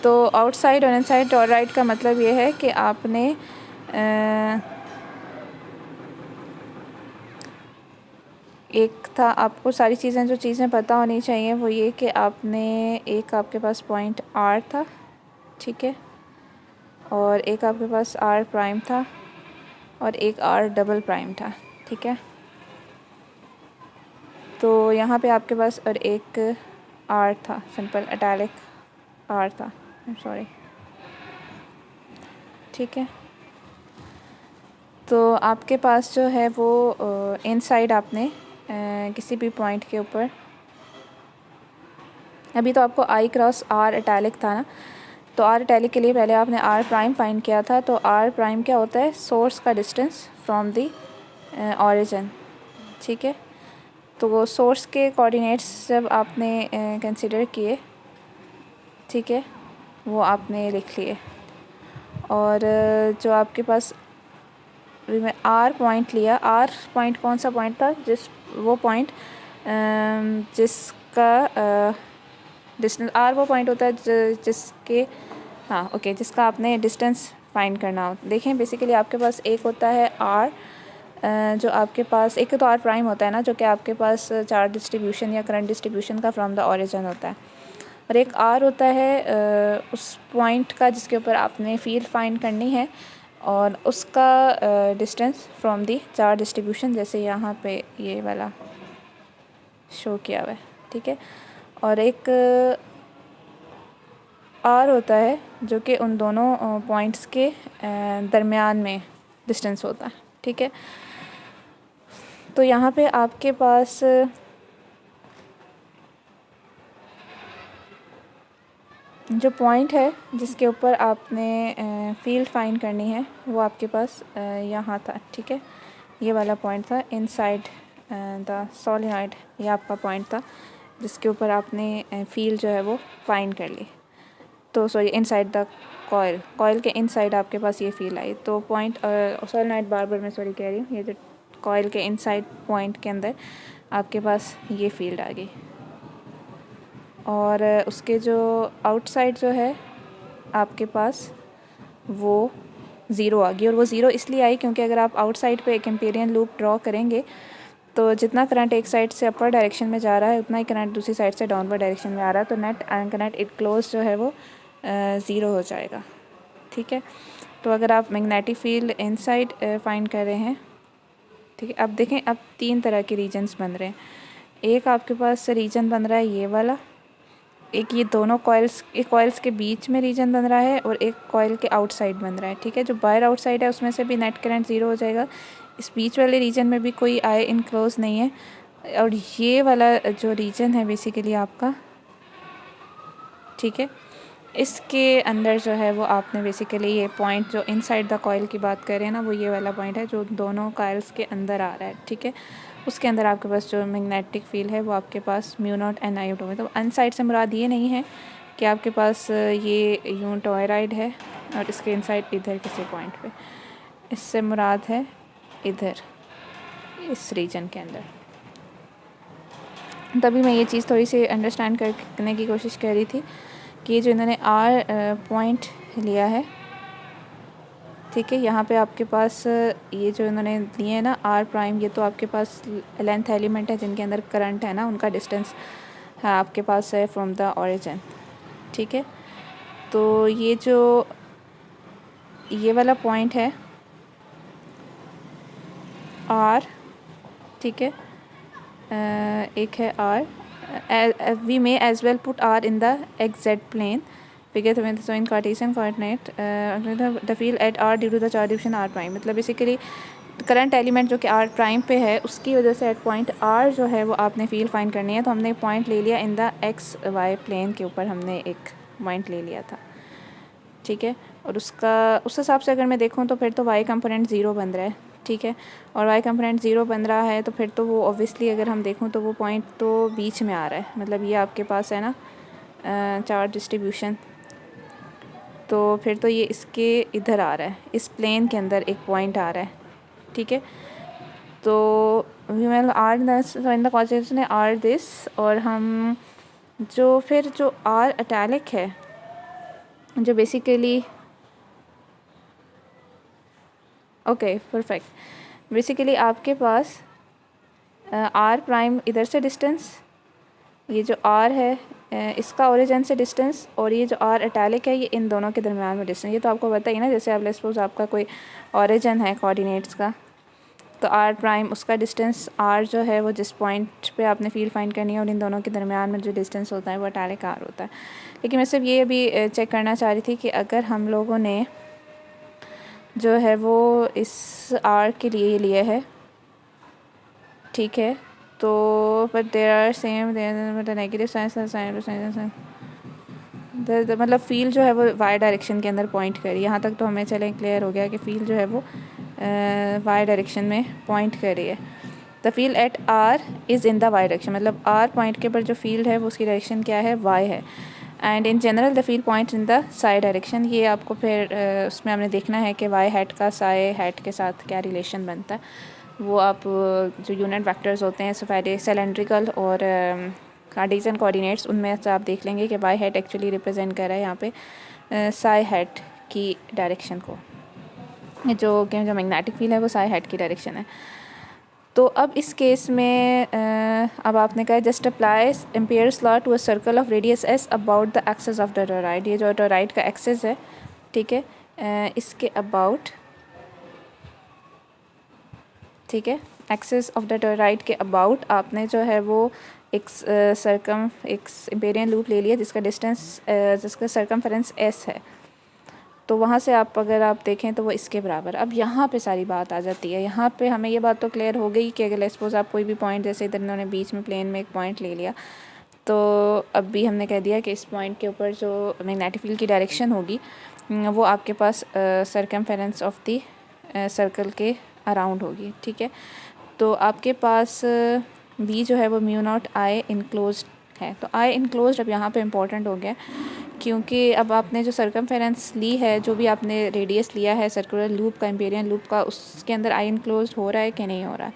तो आउटसाइड और इनसाइड टॉरॉइड का मतलब ये है कि आपने एक था आपको सारी चीज़ें जो चीज़ें पता होनी चाहिए वो ये कि आपने एक आपके पास पॉइंट R था, ठीक है, और एक आपके पास R प्राइम था, और एक आर डबल प्राइम था, ठीक है। तो यहाँ पे आपके पास और एक आर था, सिंपल इटैलिक आर था, आई एम सॉरी, ठीक है। तो आपके पास जो है वो इनसाइड आपने किसी भी पॉइंट के ऊपर, अभी तो आपको आई क्रॉस आर इटैलिक था ना, तो आर इटैलिक के लिए पहले आपने आर प्राइम फाइंड किया था। तो आर प्राइम क्या होता है, सोर्स का डिस्टेंस फ्रॉम दी ऑरिजिन, ठीक है। तो वो सोर्स के कोऑर्डिनेट्स जब आपने कंसिडर किए, ठीक है, वो आपने लिख लिए। और जो आपके पास अभी मैं आर पॉइंट लिया, आर पॉइंट कौन सा पॉइंट था, वो पॉइंट जिसका डिस्टेंस, आर वो पॉइंट होता है जिसके, हाँ ओके, जिसका आपने डिस्टेंस फाइंड करना हो। देखें बेसिकली आपके पास एक होता है आर, जो आपके पास एक तो आर प्राइम होता है ना, जो कि आपके पास चार्ज डिस्ट्रीब्यूशन या करंट डिस्ट्रीब्यूशन का फ्रॉम द ओरिजिन होता है, और एक आर होता है उस पॉइंट का जिसके ऊपर आपने फील्ड फाइंड करनी है और उसका distance from the charge distribution, जैसे यहाँ पे ये वाला शो किया हुआ है, ठीक है। और एक आर होता है जो कि उन दोनों पॉइंट्स के दरमियान में डिस्टेंस होता है, ठीक है। तो यहाँ पे आपके पास जो पॉइंट है जिसके ऊपर आपने फील्ड फाइंड करनी है वो आपके पास यहाँ था, ठीक है। ये वाला पॉइंट था इनसाइड द सोलेनॉइड, ये आपका पॉइंट था जिसके ऊपर आपने फील्ड जो है वो फाइंड कर ली। तो सॉरी, इनसाइड द कॉयल के इनसाइड आपके पास ये फील्ड आई। तो पॉइंट सोलेनॉइड बार बार मैं सॉरी कह रही हूँ, ये जो कॉयल के इनसाइड पॉइंट के अंदर आपके पास ये फील्ड आ गई, और उसके जो आउटसाइड जो है आपके पास वो ज़ीरो आ गई। और वो ज़ीरो इसलिए आई क्योंकि अगर आप आउटसाइड पे एक एम्पीरियन लूप ड्रॉ करेंगे तो जितना करंट एक साइड से अपर डायरेक्शन में जा रहा है उतना ही करंट दूसरी साइड से डाउनवर्ड डायरेक्शन में आ रहा है, तो net and current it close जो है वो ज़ीरो हो जाएगा, ठीक है। तो अगर आप मैग्नेटिक फील्ड इनसाइड फाइंड कर रहे हैं, ठीक है। अब देखें, अब तीन तरह के रीजन्स बन रहे हैं। एक आपके पास रीजन बन रहा है ये वाला, एक ये दोनों कॉइल्स के बीच में रीजन बन रहा है, और एक कॉइल के आउटसाइड बन रहा है, ठीक है। जो बाहर आउटसाइड है उसमें से भी नेट करंट ज़ीरो हो जाएगा, इस बीच वाले रीजन में भी कोई आई इनक्लोज नहीं है, और ये वाला जो रीजन है बेसिकली आपका, ठीक है, इसके अंदर जो है वो आपने बेसिकली ये पॉइंट जो इनसाइड द कॉइल की बात कर रहे हैं ना, वो ये वाला पॉइंट है जो दोनों कॉइल्स के अंदर आ रहा है, ठीक है। उसके अंदर आपके पास जो मैग्नेटिक फील्ड है वो आपके पास म्यू नॉट एन आई में। तो अनसाइड से मुराद ये नहीं है कि आपके पास ये यूं टॉयराइड है और इसके इनसाइड इधर किसी पॉइंट पे, इससे मुराद है इधर इस रीजन के अंदर। तभी मैं ये चीज़ थोड़ी सी अंडरस्टैंड करने की कोशिश कर रही थी कि ये जो इन्होंने आर पॉइंट लिया है, ठीक है, यहाँ पे आपके पास ये जो इन्होंने लिए हैं ना आर प्राइम, ये तो आपके पास लेंथ एलिमेंट है जिनके अंदर करंट है ना, उनका डिस्टेंस है आपके पास है फ्रॉम द ओरिजिन, ठीक है। तो ये जो ये वाला पॉइंट है आर, ठीक है, एक है r, we may as well put r in the XZ plane figure 7 so in Cartesian coordinate the field at r due to the charge distribution r prime। मतलब बेसिकली करंट एलिमेंट जो कि r prime पे है उसकी वजह से eight point r जो है वो आपने फील्ड फाइंड करनी है। तो हमने पॉइंट ले लिया इन द XY प्लेन के ऊपर, हमने एक पॉइंट ले लिया था, ठीक है। और उसका उस हिसाब से अगर मैं देखूँ तो फिर तो y कंपोनेंट ज़ीरो बन रहा है, ठीक है। और y कंपोनेंट ज़ीरो बन रहा है तो फिर तो वो ऑब्वियसली अगर हम देखूँ तो वो पॉइंट तो बीच में आ रहा है, मतलब ये आपके पास है ना चार्ज डिस्ट्रीब्यूशन, तो फिर तो ये इसके इधर आ रहा है, इस प्लेन के अंदर एक पॉइंट आ रहा है, ठीक है। तो r in the concept r this, और हम जो फिर जो आर इटैलिक है जो बेसिकली ओके परफेक्ट, बेसिकली आपके पास आर प्राइम इधर से डिस्टेंस, ये जो आर है इसका ओरिजिन से डिस्टेंस और ये जो आर इटैलिक है ये इन दोनों के दरमियान में डिस्टेंस, ये तो आपको पता ही ना। जैसे आप सपोज आपका कोई ओरिजिन है कोऑर्डिनेट्स का, तो आर प्राइम उसका डिस्टेंस आर जो है वो जिस पॉइंट पे आपने फील्ड फाइंड करनी है और इन दोनों के दरमियान में जो डिस्टेंस होता है वो इटैलिक आर होता है। लेकिन मैं सिर्फ ये भी चेक करना चाह रही थी कि अगर हम लोगों ने जो है वो इस आर के लिए लिया है, ठीक है, तो but there are same negative sign मतलब फील्ड जो है वो वाई डायरेक्शन के अंदर पॉइंट करी। यहाँ तक तो हमें चलें क्लियर हो गया कि फील्ड जो है वो वाई डायरेक्शन में पॉइंट कर रही है। The field at r is in the y direction, मतलब आर पॉइंट के ऊपर जो फील्ड है वो उसकी डायरेक्शन क्या है, वाई है। And in general the field point in the Sai direction. ये आपको फिर उसमें हमने देखना है कि वाई हैट का साई हैट के साथ क्या रिलेशन बनता है। वो आप जो यूनिट वेक्टर्स होते हैं सिलेंड्रिकल और कार्टेशियन कोऑर्डिनेट्स, उनमें से आप देख लेंगे कि वाई हैट एक्चुअली रिप्रेजेंट कर रहा है यहाँ पे साई हैट की डायरेक्शन को। जो मैग्नेटिक फील्ड है वो साई हैट की डायरेक्शन है। तो अब इस केस में अब आपने कहा just apply Ampere's law to a circle of radius s about the axis of the toroid. ये जो टोरॉइड का एक्सेस है, ठीक है, इसके अबाउट, ठीक है, एक्सेस ऑफ द टोरॉइड के अबाउट आपने जो है वो एक एम्पेरियन लूप ले लिया जिसका डिस्टेंस जिसका सर्कमफेरेंस एस है। तो वहाँ से आप अगर आप देखें तो वो इसके बराबर। अब यहाँ पे सारी बात आ जाती है। यहाँ पे हमें ये बात तो क्लियर हो गई कि अगर सपोज आप कोई भी पॉइंट, जैसे इधर इन्होंने बीच में प्लेन में एक पॉइंट ले लिया, तो अब भी हमने कह दिया कि इस पॉइंट के ऊपर जो मैग्नेटिक फील्ड की डायरेक्शन होगी वो आपके पास सर्कमफेरेंस ऑफ दी सर्कल के अराउंड होगी, ठीक है। तो आपके पास बी जो है वो म्यू नॉट आई इनक्लोज है। तो आई इनक्लोज अब यहाँ पे इम्पोर्टेंट हो गया, क्योंकि अब आपने जो सर्कमफेरेंस ली है, जो भी आपने रेडियस लिया है सर्कुलर लूप का, एम्पेरियन लूप का, उसके अंदर आई इनक्लोज हो रहा है कि नहीं हो रहा है।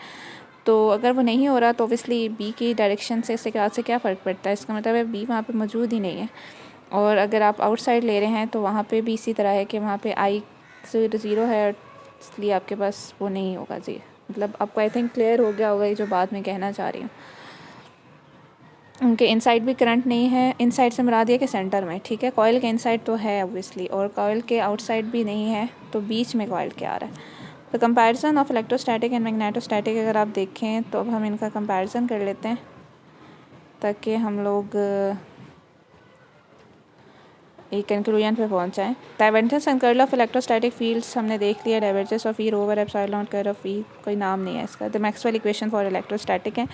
तो अगर वो नहीं हो रहा तो ऑब्वियसली बी की डायरेक्शन से इससे क्या फ़र्क पड़ता है। इसका मतलब है बी वहाँ पे मौजूद ही नहीं है। और अगर आप आउटसाइड ले रहे हैं तो वहाँ पे भी इसी तरह है कि वहाँ पे आई ज़ीरो है, इसलिए आपके पास वो नहीं होगा जी। मतलब आपको आई थिंक क्लियर हो गया होगा ये जो बात मैं कहना चाह रही हूँ। उनके इनसाइड भी करंट नहीं है, इनसाइड से मुराद ये कि सेंटर में, ठीक है। कॉइल के इनसाइड तो है ऑब्वियसली, और कॉइल के आउटसाइड भी नहीं है, तो बीच में कॉइल क्या आ रहा है। तो comparison of electrostatic and magnetostatic अगर आप देखें तो अब हम इनका कंपैरिजन कर लेते हैं ताकि हम लोग एक कंक्लूजन पे पहुंच जाएं। Divergence and curl of electrostatic fields हमने देख लिया। Divergence of E over epsilon curl of E, कोई नाम नहीं है इसका। The Maxwell equation for electrostatic है।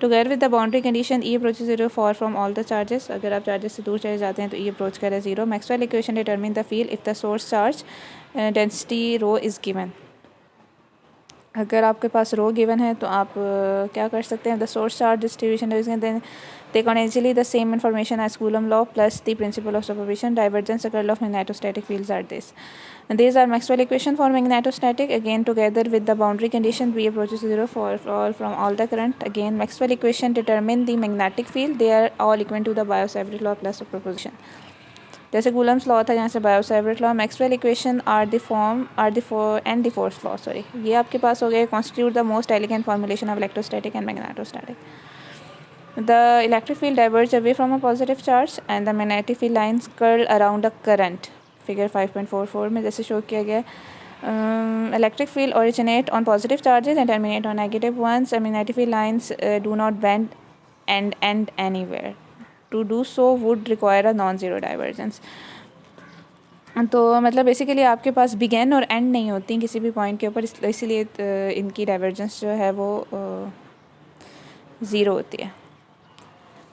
Together with the boundary condition E approaches zero for from all the charges. अगर आप चार्जेस से दूर चले जाते हैं तो ई अप्रोच करे zero. Maxwell equation determine the field if the source charge density rho is given. अगर आपके पास रो गिवन है तो आप क्या कर सकते हैं, the source charge distribution then take on easily the same information as Coulomb law plus the principle of superposition. Divergence and curl of magnetostatic fields are this. And these are Maxwell equation for magnetostatic. Again, together with the boundary condition, V approaches zero for all from all the current. Again, Maxwell equation determine the magnetic field. They are all equal to the Biot-Savart law plus superposition. जैसे Coulomb's law था, यहाँ से Biot Savart law. Maxwell equation are the force law, sorry, ये आपके पास हो गया। Constitute the most elegant formulation of electrostatic and magnetostatic. The electric field diverges away from a positive charge and the magnetic field lines curl around a current. Figure 5.44 में जैसे show किया गया, electric field originate on positive charges and terminate on negative ones. And magnetic field lines do not bend and end anywhere. To do so would require a non-zero divergence. तो मतलब basically आपके पास begin और and नहीं होती किसी भी point के ऊपर, इसीलिए इनकी डाइवर्जेंस जो है वो ज़ीरो होती है।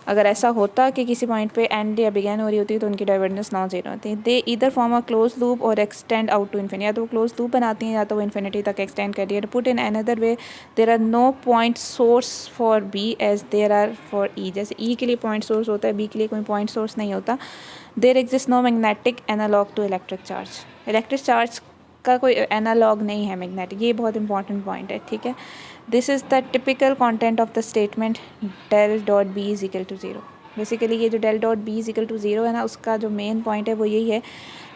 अगर ऐसा होता कि किसी पॉइंट पे एंड या बिगेन हो रही होती तो उनकी डाइवर्जेंस नॉन जीरो होती है। दे either form a close loop और एक्सटेंड आउट टू इन्फिनिटी। या तो वो क्लोज लूप बनाती हैं या तो वो इन्फिनिटी तक एक्सटेंड कर रही है। Put in another way, there are no point source for B as there are for E. जैसे ई के लिए पॉइंट सोर्स होता है, बी के लिए कोई पॉइंट सोर्स नहीं होता। There exist no magnetic analogue to electric charge. Electric charge का कोई एनालॉग नहीं है मैग्नेटिक, ये बहुत इंपॉर्टेंट पॉइंट है, ठीक है। This is the typical content of the statement del dot B is equal to zero. Basically ये जो del dot B is equal to zero है ना, उसका जो मेन पॉइंट है वो यही है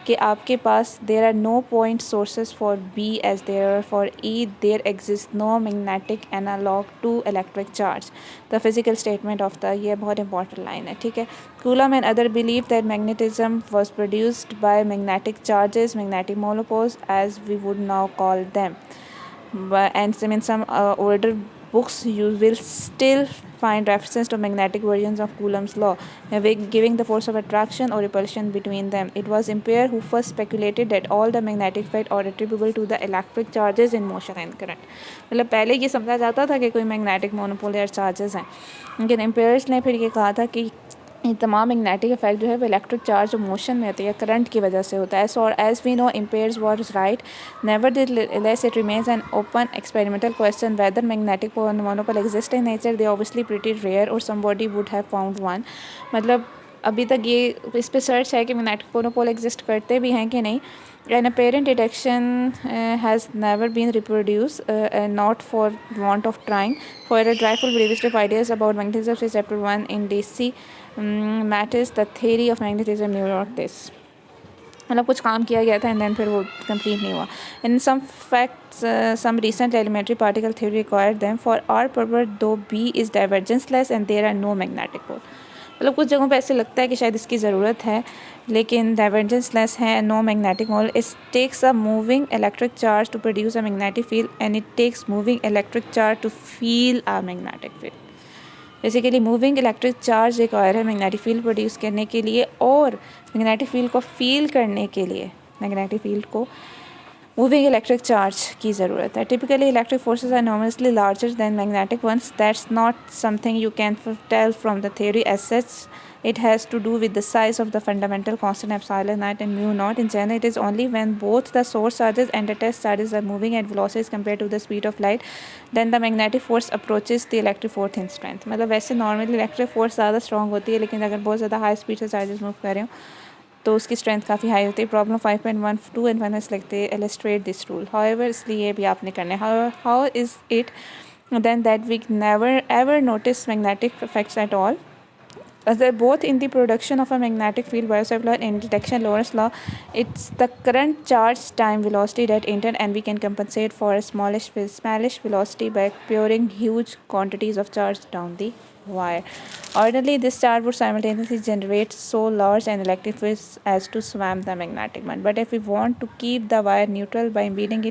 कि आपके पास there are no point sources for B as there are for E, there exist no magnetic analogue to electric charge, the physical statement of the, ये बहुत इंपॉर्टेंट लाइन है, ठीक है। Coulomb and other believe that magnetism was produced by magnetic charges, magnetic monopoles as we would now call them, and in some older books you will still find references to magnetic versions of Coulomb's law, giving the force of attraction or repulsion between them. It was Ampere who first speculated that all the magnetic effects are attributable to the electric charges in motion and current. मतलब पहले ये समझा जाता था कि कोई magnetic monopole या charges हैं, लेकिन एम्पेयर्स ने फिर ये कहा था कि ये तमाम मैग्नेटिक इफेक्ट जो है वो इलेक्ट्रिक चार्ज जो मोशन में होती है करंट की वजह से होता है। So as we know Ampere's was right, nevertheless it remains an open experimental question whether magnetic monopole exist in nature, they obviously pretty rare और somebody would have found one. मतलब अभी तक ये इस पे सर्च है कि मैग्नेटिक मोनोपोल एग्जिस्ट करते भी हैं कि नहीं। An apparent detection has never been reproduced, not for want of trying. For a trifle believable ideas about magnetism, see chapter 1 in DC Matters, the theory of magnetism, New York this. मतलब कुछ काम किया गया था and then फिर वो complete नहीं हुआ। In some facts some recent elementary particle theory required them for our purpose though B is divergenceless and there are no magnetic pole. मतलब कुछ जगहों पे ऐसे लगता है कि शायद इसकी ज़रूरत है, लेकिन डाइवर्जेंसलेस है, no magnetic pole. It takes a moving electric charge to produce a magnetic field and it takes moving electric charge to feel a magnetic field. Basically moving electric charge require है magnetic field produce करने के लिए, और magnetic field को feel करने के लिए magnetic field को मूविंग इलेक्ट्रिक चार्ज की ज़रूरत है। Typically electric forces are enormously larger than magnetic ones, that's not something you can tell from the theory as such. It has to do with the size of the fundamental constant epsilon naught and mu naught. In general, it is only when both the source charges and the test charges are moving at velocities compared to the speed of light then the magnetic force approaches the electric force in strength. मतलब वैसे normally electric force ज़्यादा strong होती है, लेकिन अगर बहुत ज़्यादा high speed से चार्जेस मूव कर रहे हो तो उसकी स्ट्रेंथ काफ़ी हाई होती है। प्रॉब्लम 5.12 एंड 1 लिखते illustrate this rule. However, इसलिए भी आपने करना है। How is it then that we never ever notice magnetic effects at all? As they're both in the production of a magnetic field, Biot-Savart law and detection Lorentz law, it's the current charge time velocity that enter, and we can compensate for a smallish velocity by pouring huge quantities of charge down the wire. Ordinarily, this charge would simultaneously generate so large an electric field as to swamp the magnetic one. But if we want to keep the wire neutral by embedding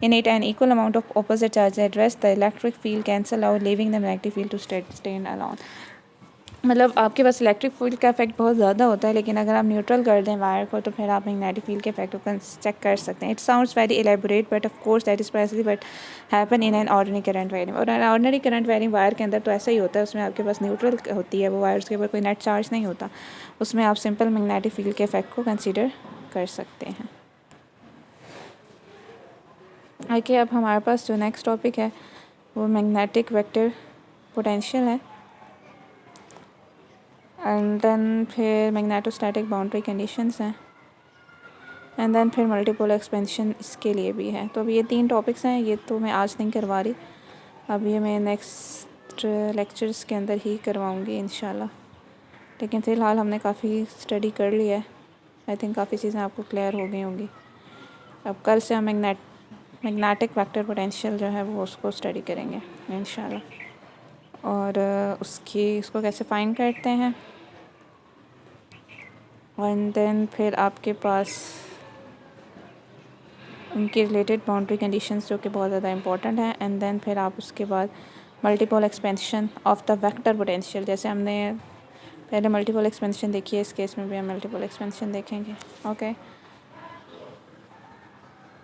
in it an equal amount of opposite charge at rest, the electric field cancel out, leaving the magnetic field to stand alone. मतलब आपके पास electric field का effect बहुत ज़्यादा होता है, लेकिन अगर आप न्यूट्रल कर दें वायर को तो फिर आप मैग्नेटिक फील्ड के इफेक्ट को चेक कर सकते हैं। It sounds very elaborate but of course that is Presley but happen in an ordinary current wiring. और ऑर्डिनरी करंट वायरिंग वायर के अंदर तो ऐसा ही होता है, उसमें आपके पास न्यूट्रल होती है वो वायर, उसके ऊपर कोई नेट चार्ज नहीं होता, उसमें आप सिंपल मैग्नेटिक फील्ड के इफेक्ट को कंसिडर कर सकते हैं। ओके, अब हमारे पास जो नेक्स्ट टॉपिक है वो मैग्नेटिक वेक्टर पोटेंशियल है, एंड देन फिर मैग्नेटोस्टैटिक बाउंड्री कंडीशंस हैं, एंड देन फिर मल्टीपोल एक्सपेंशन इसके लिए भी है। तो अब ये 3 टॉपिक्स हैं, ये तो मैं आज नहीं करवा रही, अब ये मैं नेक्स्ट लेक्चर्स के अंदर ही करवाऊँगी इंशाल्लाह। लेकिन फ़िलहाल हमने काफ़ी स्टडी कर ली है, आई थिंक काफ़ी चीज़ें आपको क्लियर हो गई होंगी। अब कल से हम मैग्नेटिक वेक्टर पोटेंशियल जो है वो उसको स्टडी करेंगे इंशाल्लाह, और उसको कैसे फाइंड करते हैं, एंड देन फिर आपके पास उनके रिलेटेड बाउंड्री कंडीशंस जो कि बहुत ज़्यादा इंपॉर्टेंट हैं, एंड देन फिर आप उसके बाद multiple expansion of the vector potential. जैसे हमने पहले मल्टीपल एक्सपेंशन देखी है, इस केस में भी हम मल्टीपल एक्सपेंशन देखेंगे। ओके।